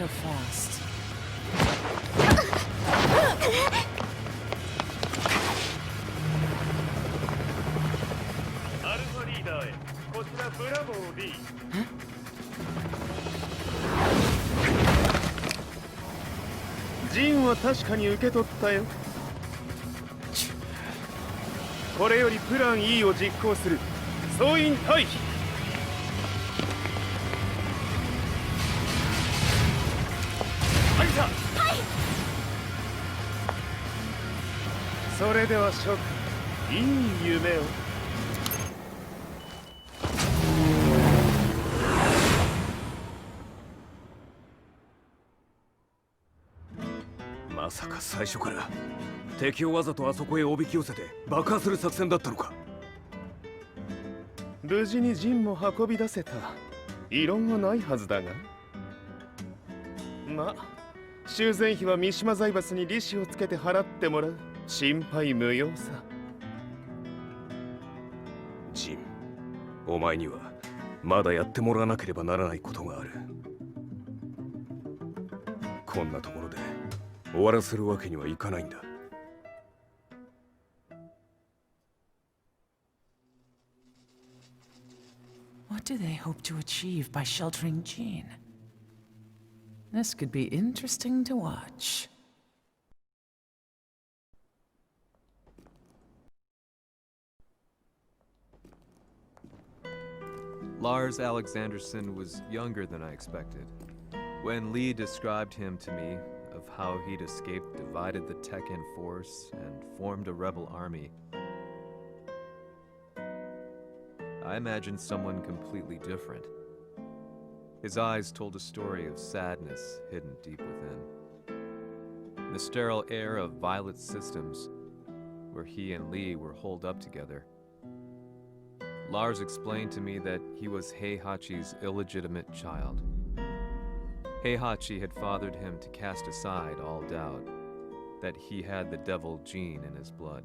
[SPEAKER 4] so fast.
[SPEAKER 9] アルファリーダーへ、こちらブラボー D。ジンは確かに受け取ったよ。これよりプラン E を実行する。総員退避。はいさ。はい。それでは諸君、いい夢を。
[SPEAKER 5] まさか最初から敵をわざとあそこへおびき寄せて爆破する作戦だったのか。
[SPEAKER 9] 無事にジンも運び出せた。異論はないはずだが。まあ修繕費は三島財閥に利子をつけて払ってもらう。心配無用さ。
[SPEAKER 5] ジン、お前にはまだやってもらわなければならないことがある。こんなところで終わらせるわけにはいかないんだ。
[SPEAKER 4] What do they hope to achieve by sheltering Jin? This could be interesting to watch.
[SPEAKER 1] Lars Alexanderson was younger than I expected. When Lee described him to me, of how he'd escaped, divided the Tekken force, and formed a rebel army, I imagined someone completely different. His eyes told a story of sadness hidden deep within. The sterile air of Violet Systems, where he and Lee were holed up together. Lars explained to me that he was Heihachi's illegitimate child. Heihachi had fathered him to cast aside all doubt that he had the devil gene in his blood.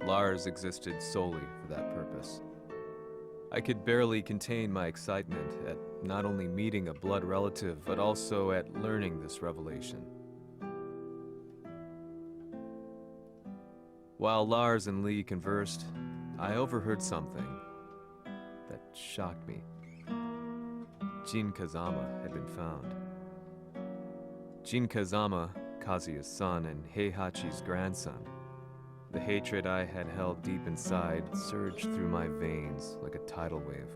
[SPEAKER 1] Lars existed solely for that purpose. I could barely contain my excitement at not only meeting a blood relative, but also at learning this revelation. While Lars and Lee conversed, I overheard something that shocked me. Jin Kazama had been found. Jin Kazama, Kazuya's son and Heihachi's grandson. The hatred I had held deep inside surged through my veins like a tidal wave.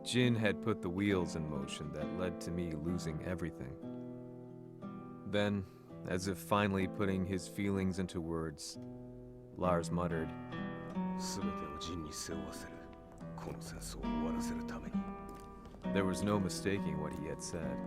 [SPEAKER 1] Jin had put the wheels in motion that led to me losing everything. Then, as if finally putting his feelings into words, Lars muttered, There was no mistaking what he had said.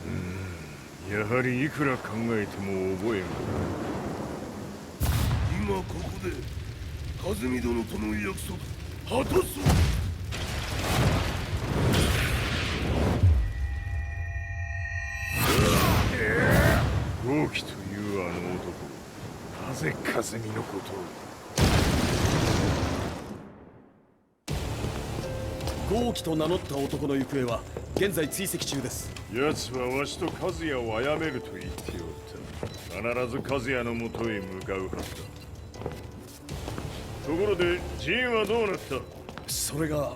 [SPEAKER 3] Hmm, やはりいくら考えても覚えん。
[SPEAKER 10] 今ここで和美殿との約束果たそう。
[SPEAKER 3] 豪輝というあの男、なぜ和美のことを。
[SPEAKER 5] 豪輝と名乗った男の行方は現在追跡中です。
[SPEAKER 3] 奴はわしと和也を殺めると言っておった。必ず和也のもとへ向かうはずだ。ところでジンはどうなった？
[SPEAKER 5] それが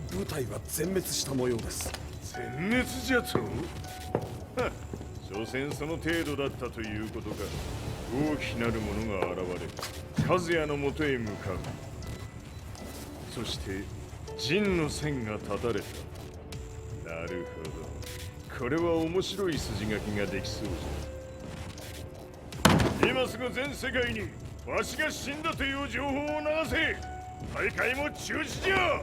[SPEAKER 5] 部隊は全滅した模様です。
[SPEAKER 3] 全滅じゃと？所詮その程度だったということか。大きなる者が現れ和也のもとへ向かう。そしてジンの線が断たれた。なるほど、これは面白い筋書きができそうじゃ。今すぐ全世界にわしが死んだという情報を流せ。大会も中止じゃ。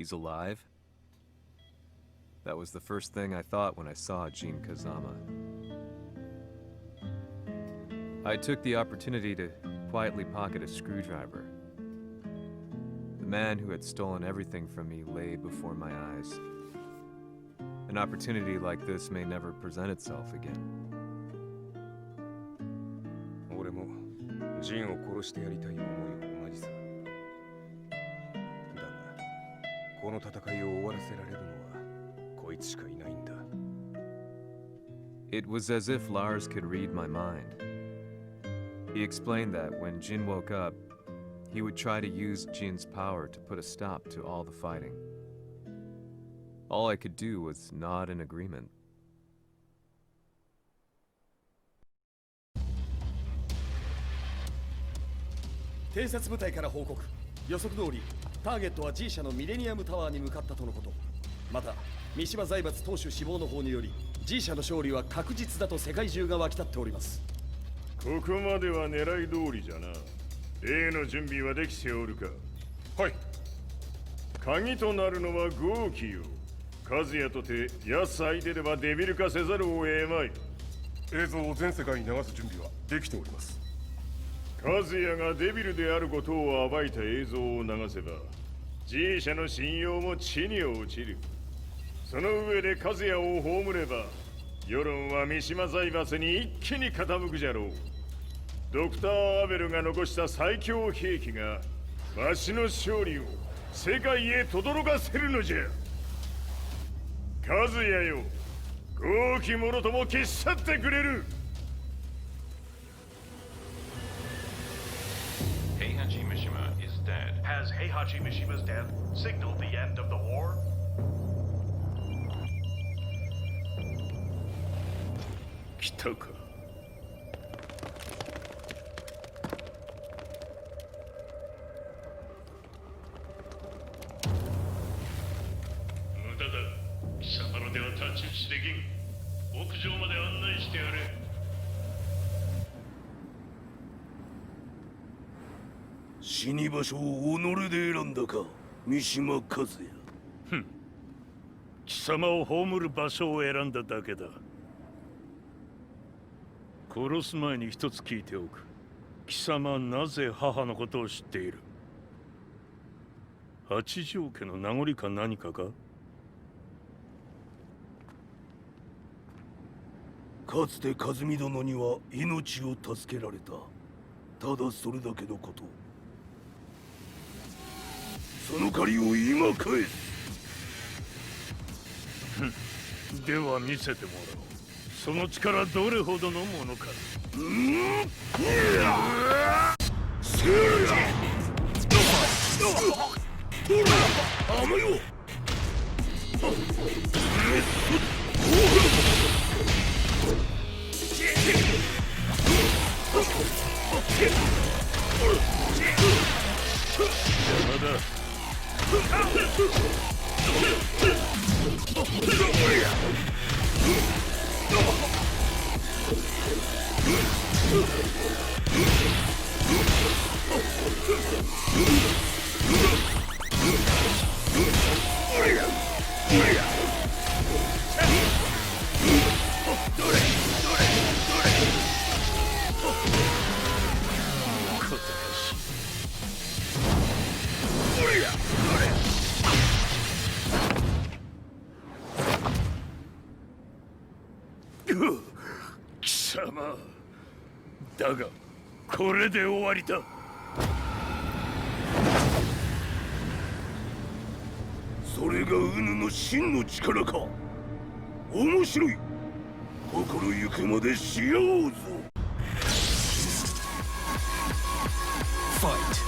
[SPEAKER 1] He's alive? That was the first thing I thought when I saw Jin Kazama. I took the opportunity to quietly pocket a screwdriver. The man who had stolen everything from me lay before my eyes. An opportunity like this may never present itself again.
[SPEAKER 9] 俺もジンを殺してやりたい思いは同じさ。だが、この戦いを終わらせられるのはこいつしかいないんだ。
[SPEAKER 1] It was as if Lars could read my mind. He explained that when Jin woke up, he would try to use Jin's power to put a stop to all the fighting. All I could do was nod in agreement.
[SPEAKER 5] 偵察部隊から報告。予測通り、ターゲットは G 社のミレニアムタワーに向かったとのこと。また、三島財閥当主死亡の方により、G 社の勝利は確実だと世界中が沸き立っております。
[SPEAKER 3] ここまでは狙い通りじゃな。例の準備はできておるか。
[SPEAKER 9] はい。
[SPEAKER 3] 鍵となるのは豪気よ。和也とて奴相手ではデビル化せざるを得まい。
[SPEAKER 9] 映像を全世界に流す準備はできております。
[SPEAKER 3] 和也がデビルであることを暴いた映像を流せば G 社の信用も地に落ちる。その上で和也を葬れば世論は三島財閥に一気に傾くじゃろう。ドクター・アベルが残した最強兵器がわしの勝利を世界へ轟かせるのじゃ。和也よ、豪気もろとも消し去ってくれる。
[SPEAKER 6] Heihachi Mishima is dead.
[SPEAKER 10] Has Heihachi Mishima's death signaled the end of the war?
[SPEAKER 3] 来たか。
[SPEAKER 10] 無駄だ。貴様のでは太刀打ちできん。屋上まで案内してやれ。
[SPEAKER 12] 死に場所を己で選んだか、三島和也。
[SPEAKER 10] 貴様を葬る場所を選んだだけだ。殺す前に一つ聞いておく。貴様はなぜ母のことを知っている？八条家の名残か何かか？
[SPEAKER 12] かつて和美殿には命を助けられた。ただそれだけのこと。その借りを今返す。
[SPEAKER 10] では見せてもらおう。その力どれほどのものか。
[SPEAKER 12] 甘よ。
[SPEAKER 10] 邪魔だ。貴様だがこれで終わりだ。
[SPEAKER 12] それがウヌの真の力か。面白い。心ゆくまでしようぞ。ファイト。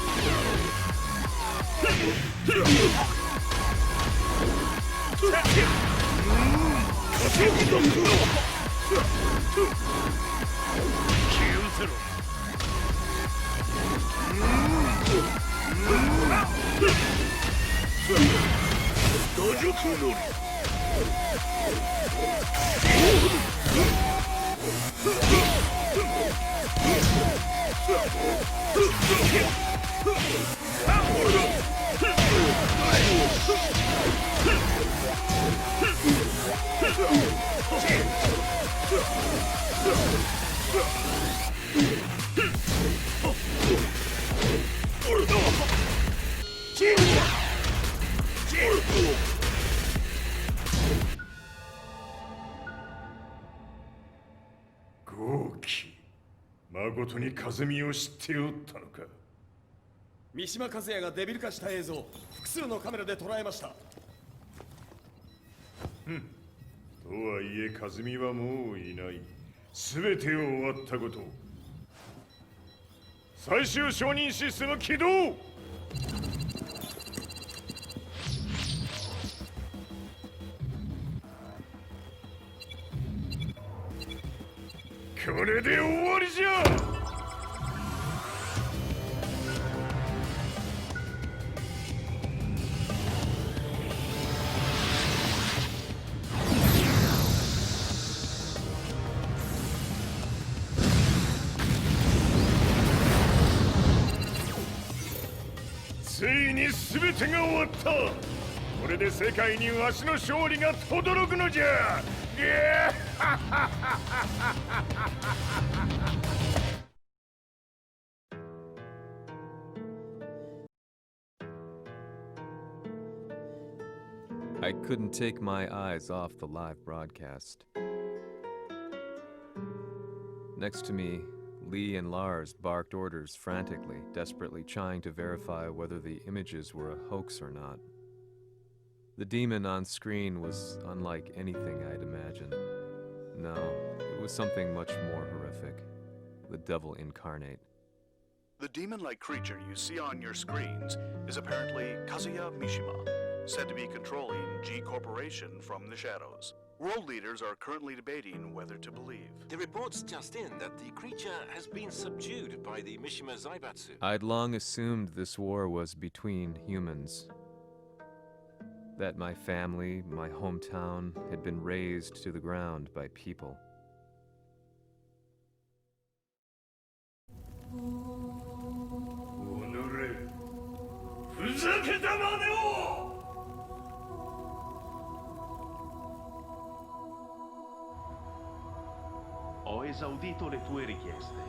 [SPEAKER 3] 誠に和美を知っておったのか。
[SPEAKER 5] 三島和也がデビル化した映像、複数のカメラで捉えました。
[SPEAKER 3] とはいえ和美はもういない。全てを終わったこと。最終承認システム起動。これで終わりじゃ。ついに全てが終わった。これで世界にわしの勝利が轟くのじゃ。
[SPEAKER 1] I couldn't take my eyes off the live broadcast. Next to me, Lee and Lars barked orders frantically, desperately trying to verify whether the images were a hoax or not. The demon on screen was unlike anything I'd imagined. No, it was something much more horrific. The devil incarnate.
[SPEAKER 7] The demon-like creature you see on your screens is apparently Kazuya Mishima, said to be controlling G Corporation from the shadows. World leaders are currently debating whether to believe.
[SPEAKER 6] The reports just in that the creature has been subdued by the Mishima Zaibatsu.
[SPEAKER 1] I'd long assumed this war was between humans. That my family, my hometown, had been razed to the ground by people.
[SPEAKER 11] Ho esaudito le tue richieste.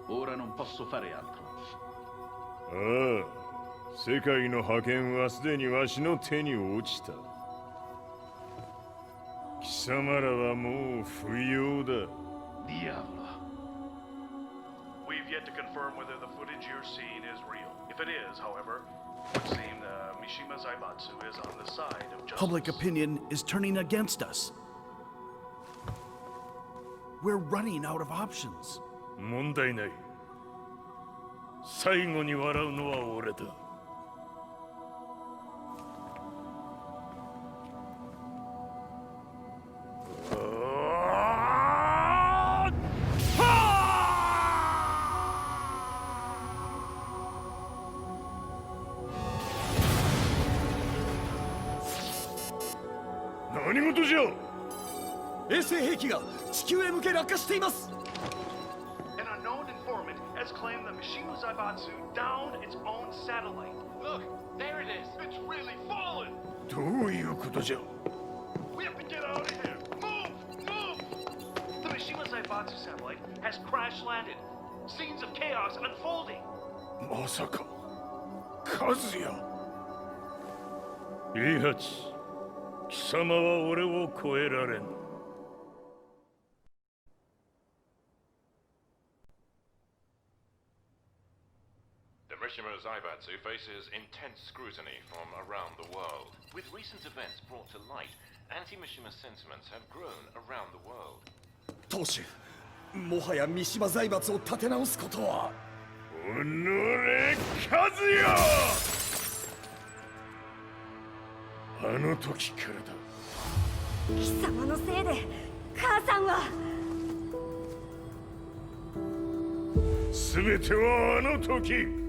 [SPEAKER 11] Ora non posso fare altro.
[SPEAKER 3] ああ、世界の覇権はすでにわしの手に落ちた。貴様らはもう不要だ。
[SPEAKER 11] Diavolo.
[SPEAKER 10] We've yet to confirm whether the footage you're seeing is real. If it is, however, it would seem the Mishima Zaibatsu is on the side of justice.
[SPEAKER 11] Public opinion is turning against us. We're running out of options.
[SPEAKER 12] 問題ない。最後に笑うのは俺だ。
[SPEAKER 3] 何事じゃ。
[SPEAKER 5] 衛星兵器が地球へ向け落下しています。
[SPEAKER 10] An unknown informant has claimed the Mishima Zaibatsu downed its own satellite. Look, there it is. It's really fallen.
[SPEAKER 3] どういうことじゃ。
[SPEAKER 10] We have to get out of here. Move! Move! The Mishima Zaibatsu satellite has crash landed. Scenes of chaos unfolding.
[SPEAKER 3] まさか、和也。
[SPEAKER 12] イハチ、貴様は俺を超えられん。
[SPEAKER 6] The Mishima Zaibatsu faces intense scrutiny from around the world. With recent events brought to light, anti-Mishima sentiments have grown around the world.
[SPEAKER 5] 当主、もはや三島財閥を立て直すことは。
[SPEAKER 3] おのれ、和也。あの時からだ。
[SPEAKER 2] 貴様のせいで母さんは。
[SPEAKER 3] 全てはあの時。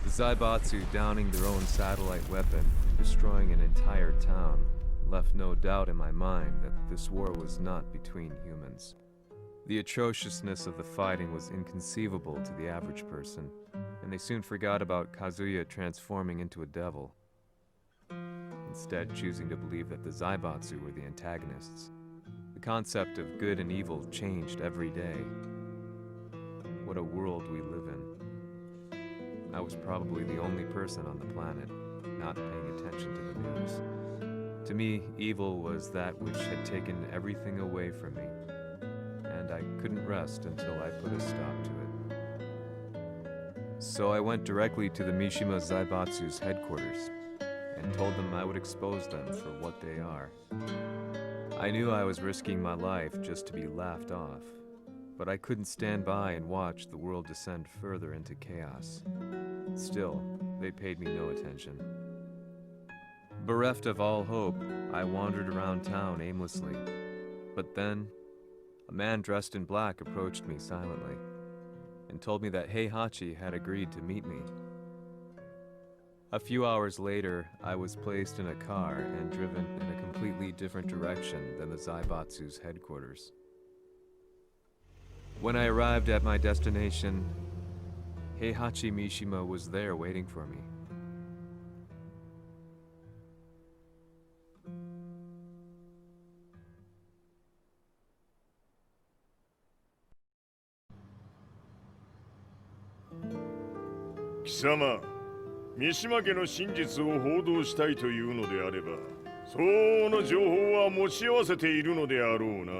[SPEAKER 1] The Zaibatsu downing their own satellite weapon and destroying an entire town left no doubt in my mind that this war was not between humans. The atrociousness of the fighting was inconceivable to the average person, and they soon forgot about Kazuya transforming into a devil, instead choosing to believe that the Zaibatsu were the antagonists. The concept of good and evil changed every day. What a world we live in. I was probably the only person on the planet not paying attention to the news. To me, evil was that which had taken everything away from me, and I couldn't rest until I put a stop to it. So I went directly to the Mishima Zaibatsu's headquarters and told them I would expose them for what they are. I knew I was risking my life just to be laughed off, but I couldn't stand by and watch the world descend further into chaos. Still, they paid me no attention. Bereft of all hope, I wandered around town aimlessly. But then, a man dressed in black approached me silently and told me that Heihachi had agreed to meet me. A few hours later, I was placed in a car and driven in a completely different direction than the Zaibatsu's headquarters. When I arrived at my destination, Heihachi Mishima was there waiting for me.
[SPEAKER 3] Kisama, 三島家の真実を報道したいというのであれば、相応の情報は持ち合わせているのであろうな。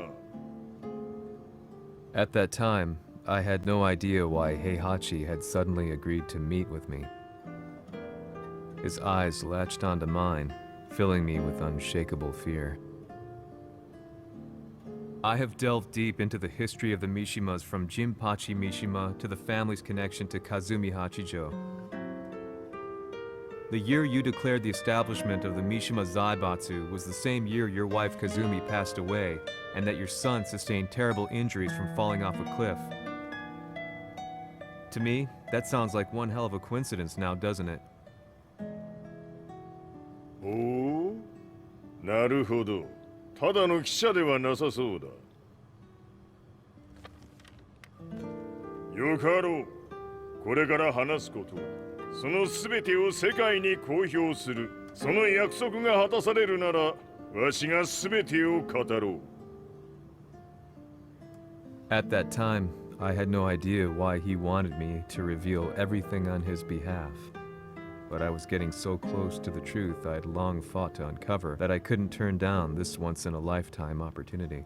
[SPEAKER 1] At that time, I had no idea why Heihachi had suddenly agreed to meet with me. His eyes latched onto mine, filling me with unshakable fear. I have delved deep into the history of the Mishimas from Jinpachi Mishima to the family's connection to Kazumi Hachijo. The year you declared the establishment of the Mishima Zaibatsu was the same year your wife Kazumi passed away, and that your son sustained terrible injuries from falling off a cliff. To me, that sounds like one hell of a coincidence now, doesn't it?
[SPEAKER 3] おお、なるほど。ただの記者ではなさそうだ。よかろう。これから話すこと、そのすべてを世界に公表する。その約束が果たされるなら、わしがすべてを語ろう。
[SPEAKER 1] At that time, I had no idea why he wanted me to reveal everything on his behalf. But I was getting so close to the truth I had long fought to uncover that I couldn't turn down this once-in-a-lifetime opportunity.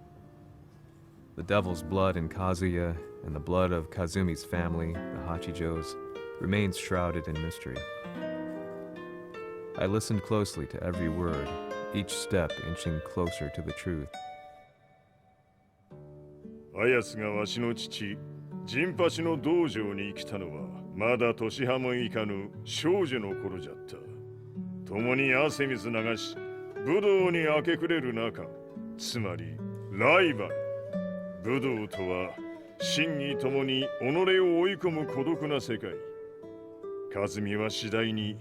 [SPEAKER 1] The devil's blood in Kazuya and the blood of Kazumi's family, the Hachijos, remains shrouded in mystery. I listened closely to every word, each step inching closer to the truth.
[SPEAKER 3] あやつがわしの父、ジンパチの道場に来たのは、まだ年端もいかぬ少女の頃じゃった。共に汗水流し、武道に明け暮れる中、つまりライバル。武道とは、真に共に己を追い込む孤独な世界。和美は次第に、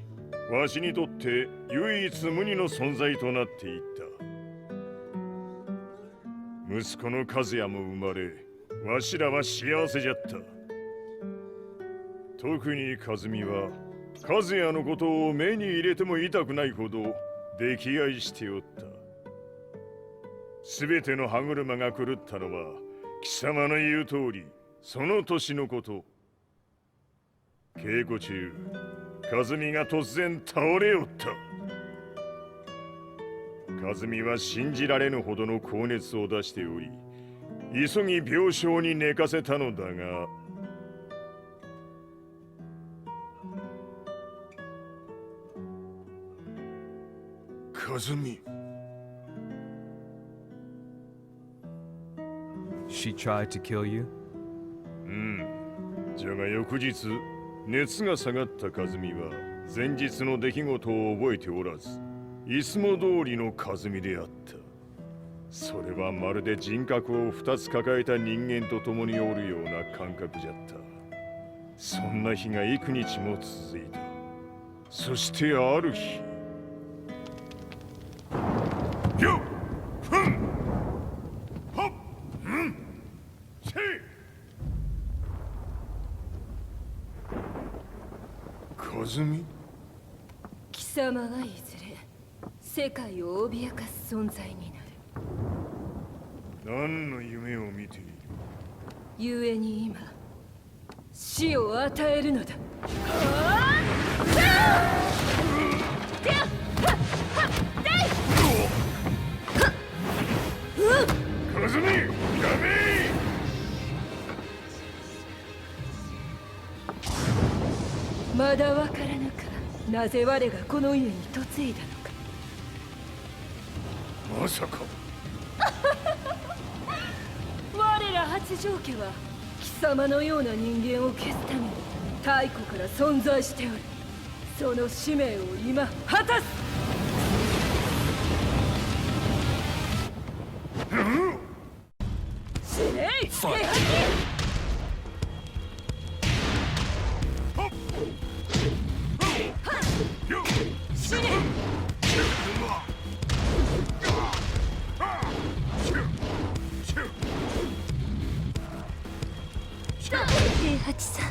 [SPEAKER 3] わしにとって唯一無二の存在となっていった。息子の和也も生まれ、わしらは幸せじゃった。特に和美は、和也のことを目に入れても痛くないほど溺愛しておった。すべての歯車が狂ったのは、貴様の言う通り、その年のこと。稽古中、和美が突然倒れおった。和美は信じられぬほどの高熱を出しており、急ぎ病床に寝かせたのだが、和美。
[SPEAKER 1] She tried to kill you?
[SPEAKER 3] じゃが翌日、熱が下がった和美は前日の出来事を覚えておらず、いつも通りの和美であった。それはまるで人格を2つ抱えた人間と共におるような感覚じゃった。そんな日が幾日も続いた。そしてある日、よっふんほっうんせい和美。
[SPEAKER 13] 貴様はいずれ世界を脅かす存在になる。
[SPEAKER 3] 何の夢を見ている？
[SPEAKER 13] 故に今死を与えるのだ。はあまだわからぬか。なぜ我がこの家に嫁いだのか。
[SPEAKER 3] まさか
[SPEAKER 13] 我ら八丈家は貴様のような人間を消すために太古から存在しておる。その使命を今果たす。死ねい、平八！死ね！平八さん。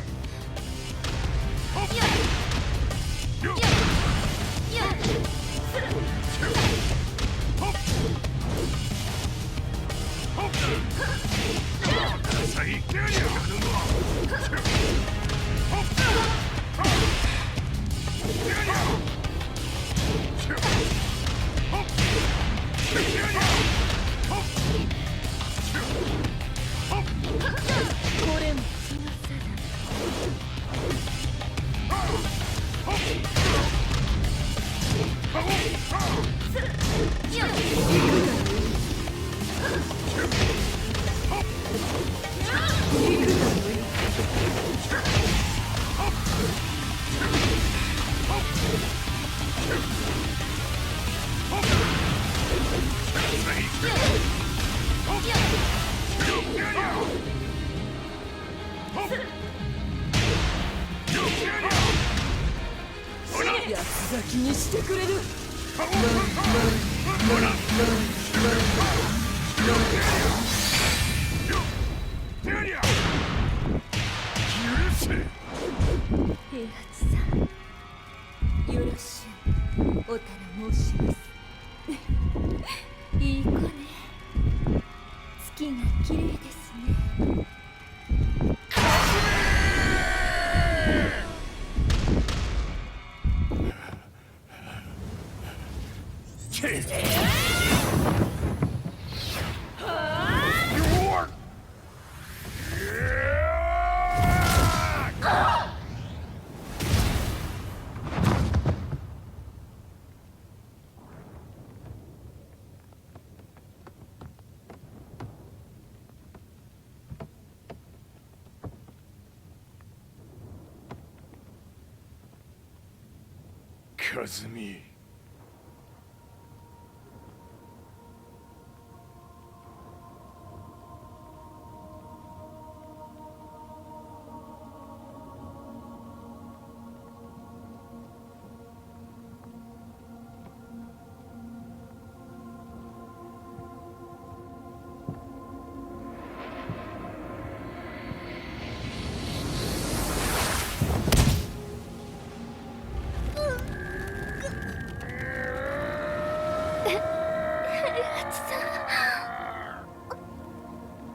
[SPEAKER 13] これもその差八つ咲きにしてくれる。平八さん、よろしゅうお頼申します。いい子ね。月が綺麗ですね。
[SPEAKER 3] 和美。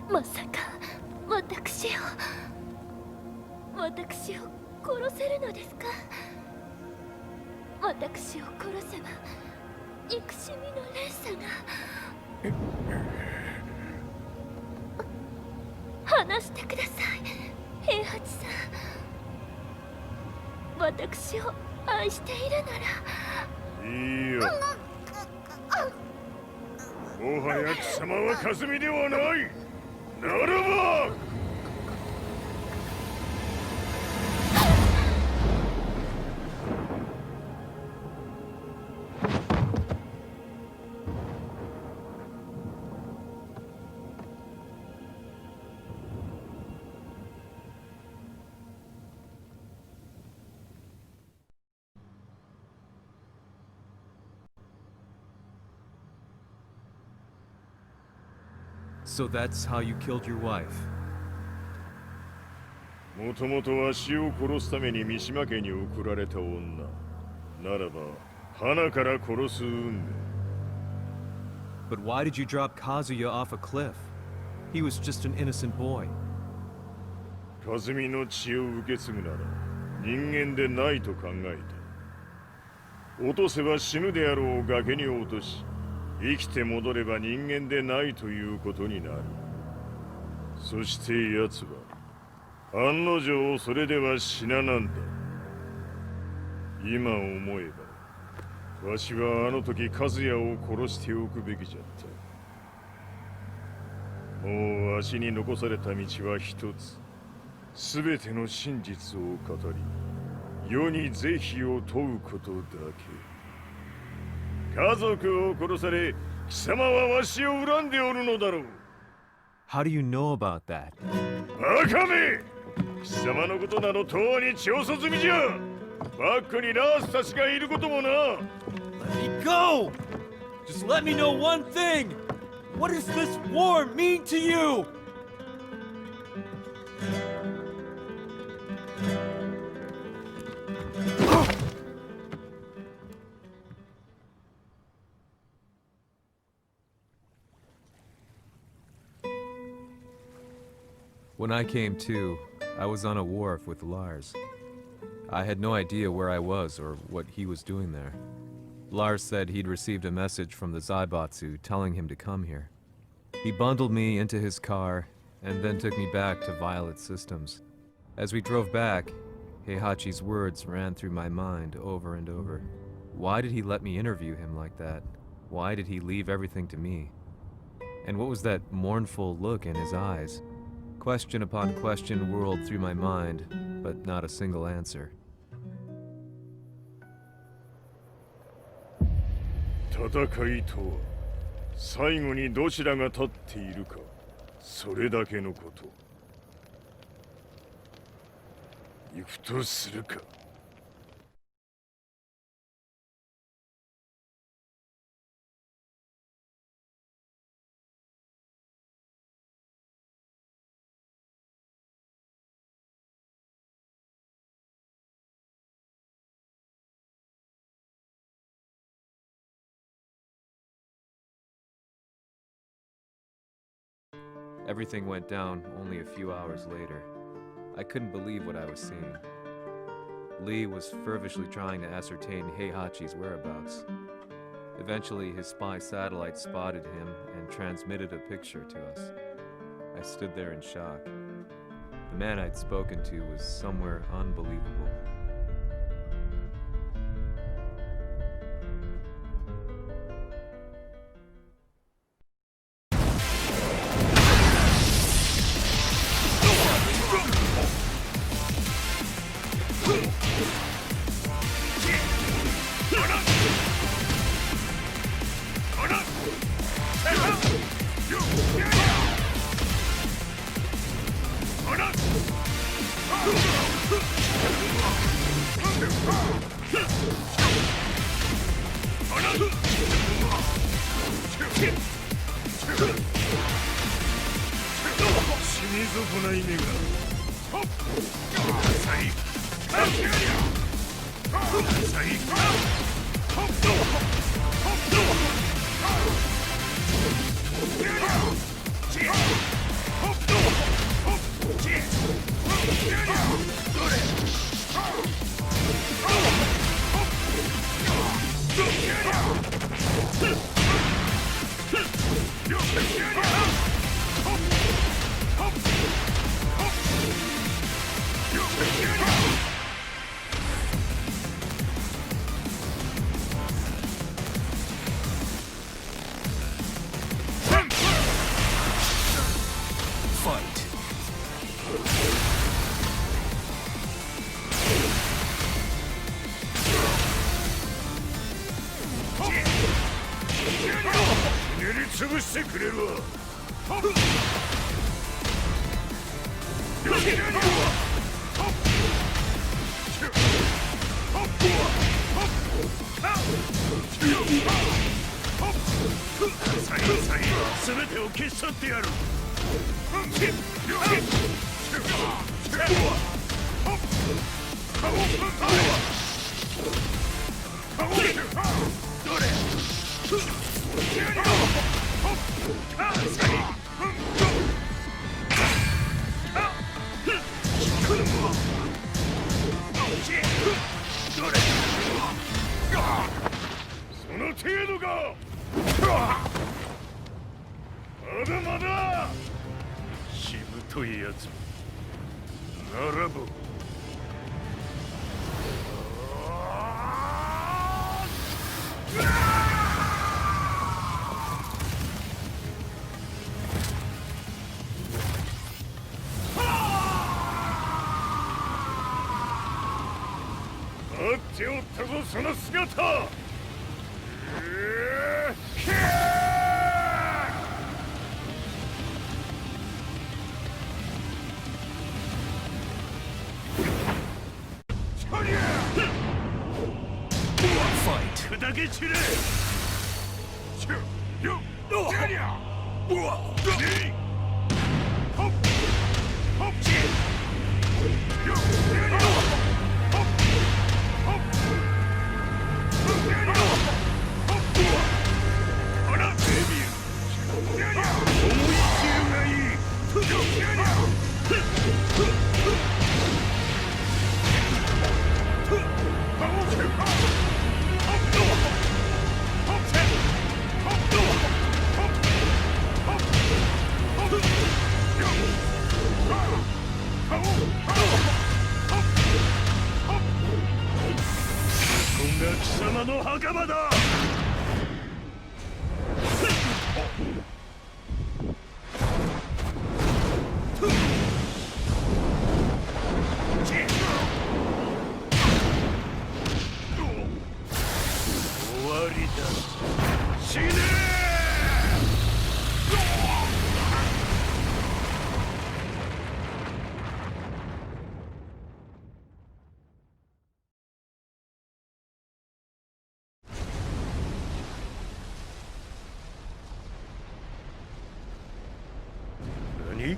[SPEAKER 2] まさか私を殺せるのですか？私を殺せば憎しみの連鎖が。話してください、平八さん。私を愛しているなら。
[SPEAKER 3] いいよ。もはや貴様は和美ではない。ならば
[SPEAKER 1] So that's how you killed your wife.
[SPEAKER 3] もともとわしを殺すために三島家に送られた女。ならば、花から殺す運命。
[SPEAKER 1] But why did you drop Kazuya off a cliff? He was just an innocent boy.
[SPEAKER 3] 和美の血を受け継ぐなら、人間でないと考えた。落とせば死ぬであろう崖に落とし、生きて戻れば人間でないということになる。そして奴は案の定それでは死ななんだ。今思えばわしはあの時和也を殺しておくべきじゃった。もうわしに残された道は一つ。全ての真実を語り、世に是非を問うことだけ。家族を殺され、貴様はわしを恨んでおるのだろう。
[SPEAKER 1] How do you know about that?
[SPEAKER 3] バカめ！貴様のことなどとうに調査済みじゃ。バックにラースたちがいることもな。
[SPEAKER 14] Let me go! Just let me know one thing! What does this war mean to you?
[SPEAKER 1] When I came to, I was on a wharf with Lars. I had no idea where I was or what he was doing there. Lars said he'd received a message from the Zaibatsu telling him to come here. He bundled me into his car and then took me back to Violet Systems. As we drove back, Heihachi's words ran through my mind over and over. Why did he let me interview him like that? Why did he leave everything to me? And what was that mournful look in his eyes? Question upon question whirled through my mind, but not a single answer.
[SPEAKER 3] 戦いとは最後にどちらが立っているか、それだけのこと。行くとするか。
[SPEAKER 1] Everything went down only a few hours later. I couldn't believe what I was seeing. Lee was fervently trying to ascertain Heihachi's whereabouts. Eventually, his spy satellite spotted him and transmitted a picture to us. I stood there in shock. The man I'd spoken to was somewhere unbelievable.
[SPEAKER 12] というやつならば待っておったぞその姿砕け散れ貴様の袴だ終わりだ死ね何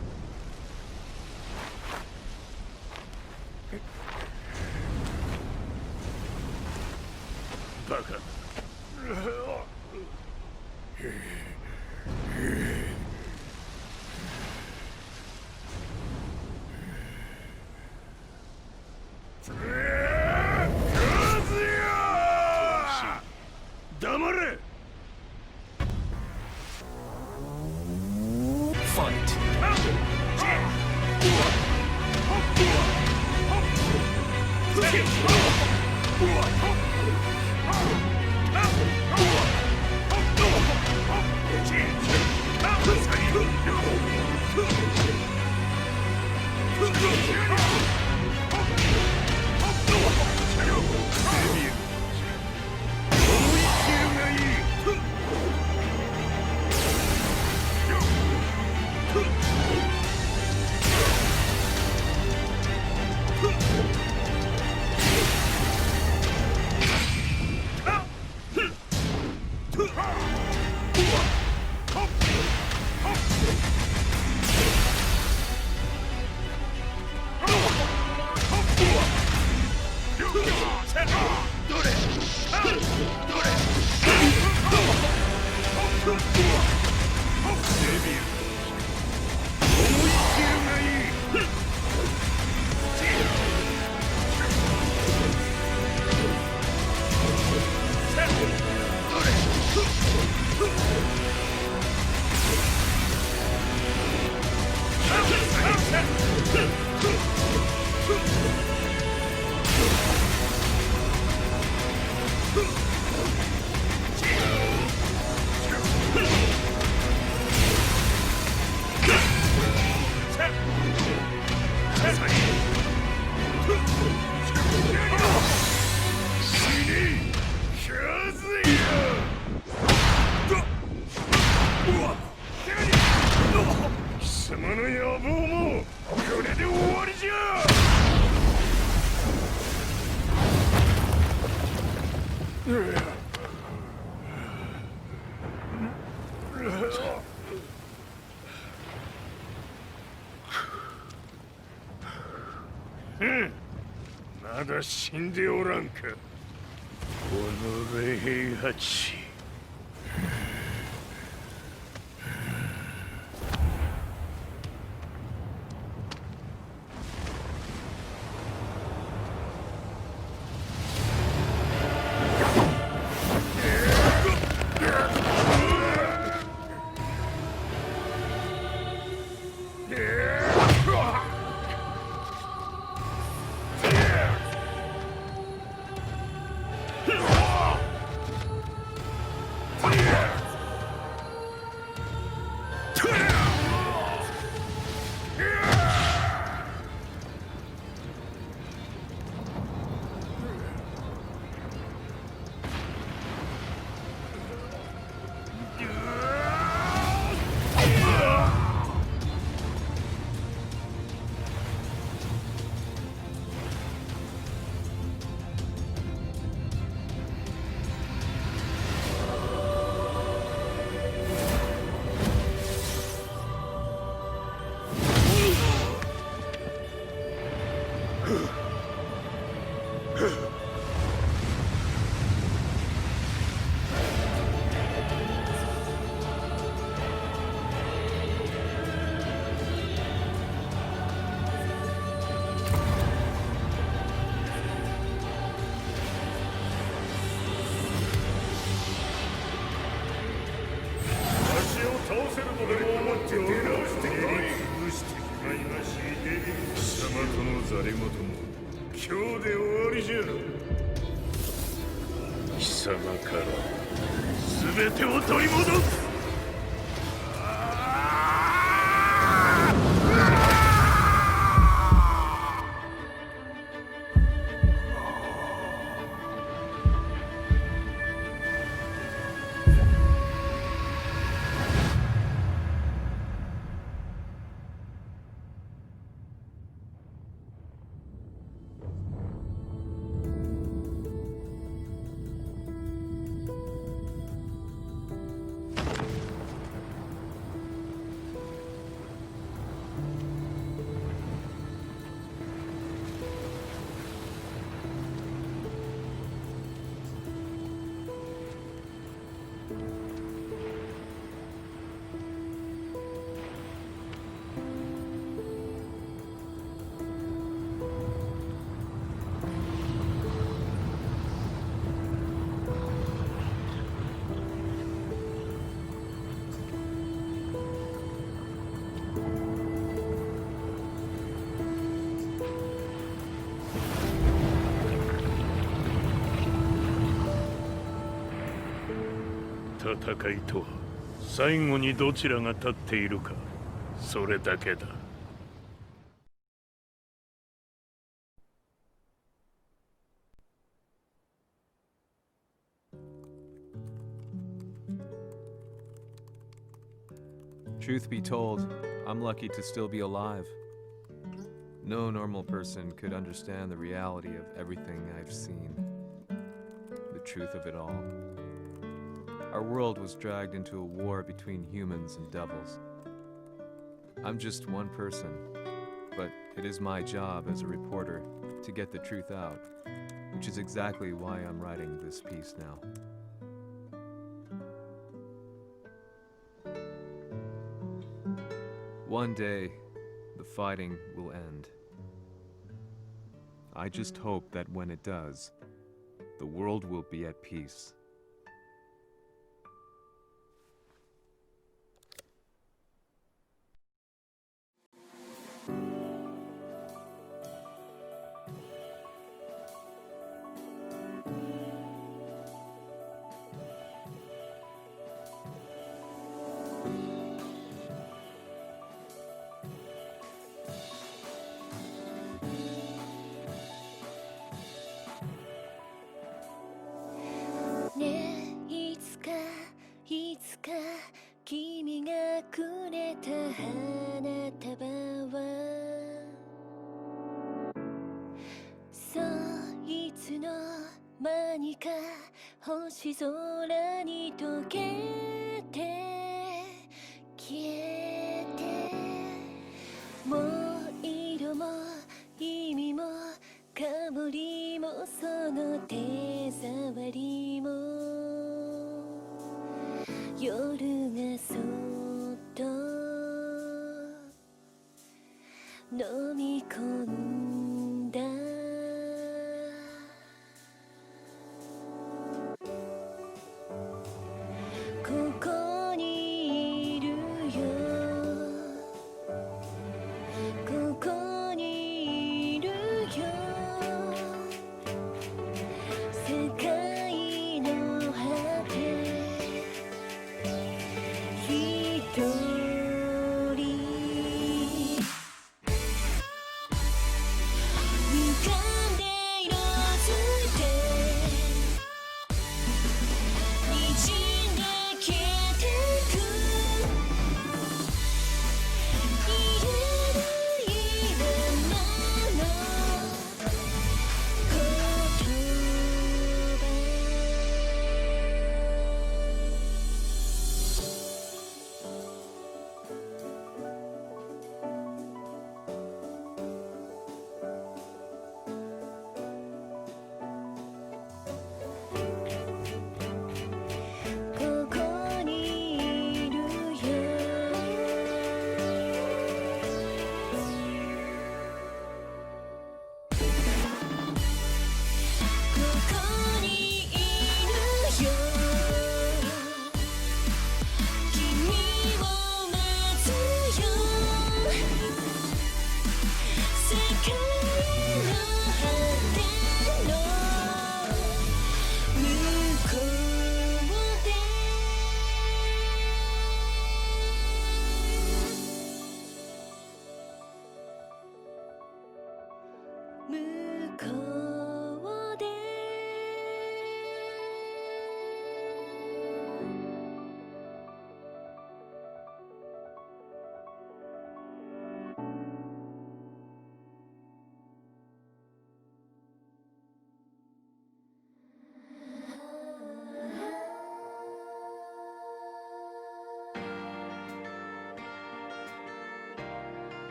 [SPEAKER 12] バカ黙れ貴様の野望もこれで終わりじゃまだ死んでおらんかこの平八貴様から全てを取り戻す。戦いとは最後にどちらが立っているか、それだけだ。
[SPEAKER 1] Truth be told, I'm lucky to still be alive. No normal person could understand the reality of everything I've seen. The truth of it all. Our world was dragged into a war between humans and devils. I'm just one person, but it is my job as a reporter to get the truth out, which is exactly why I'm writing this piece now. One day, the fighting will end. I just hope that when it does, the world will be at peace.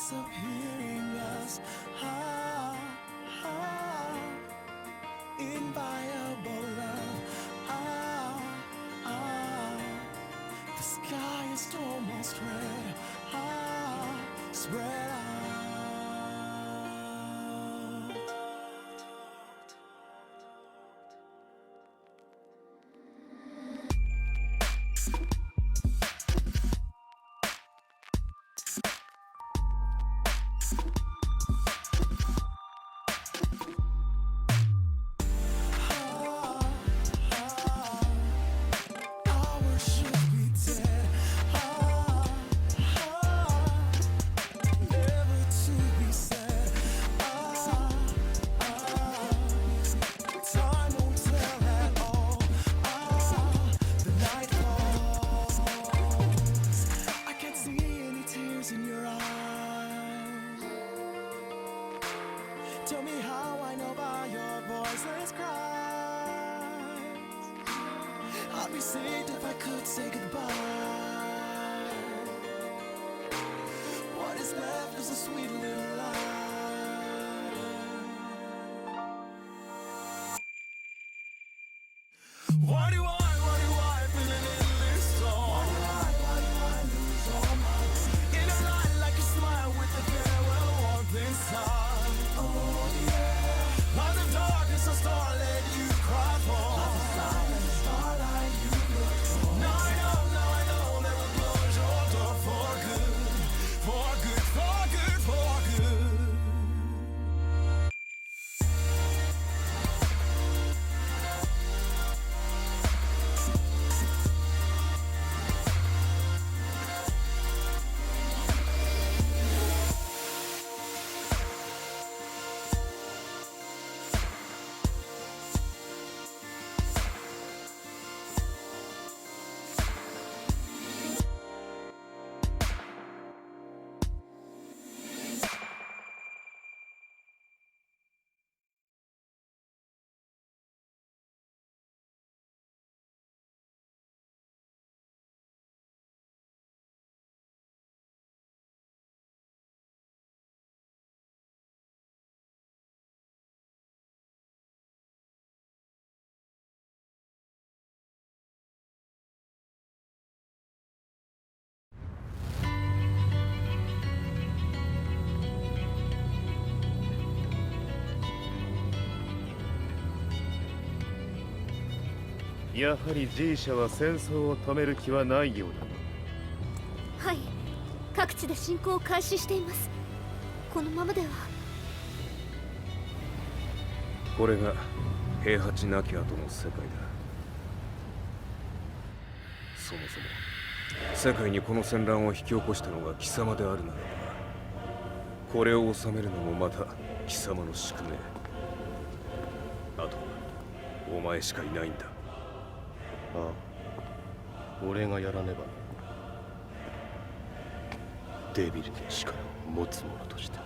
[SPEAKER 15] disappearing us. Inviolable love. The sky is almost red. Spread out. Tell me how I know by your voiceless cries. I'd be saved if I could say goodbye. What is left is a sweet little lie. Why do I feeling in this song? Why do I lose all my teeth? In a light like a smile with a farewell warmth inside. Oh yeah. Out of darkness a star let you cry for. Out of silence starlight you look for. Now I know that will close your door for good. For good, for good, for good.
[SPEAKER 9] やはり G 社は戦争を止める気はないようだ。
[SPEAKER 2] はい、各地で侵攻を開始しています。このままでは。
[SPEAKER 16] これが平八なき後の世界だ。そもそも世界にこの戦乱を引き起こしたのが貴様であるならば、これを収めるのもまた貴様の宿命。あとはお前しかいないんだ。
[SPEAKER 10] ああ、俺がやらねば。デビルの力を持つ者として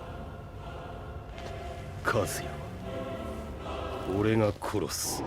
[SPEAKER 10] 和也は俺が殺す。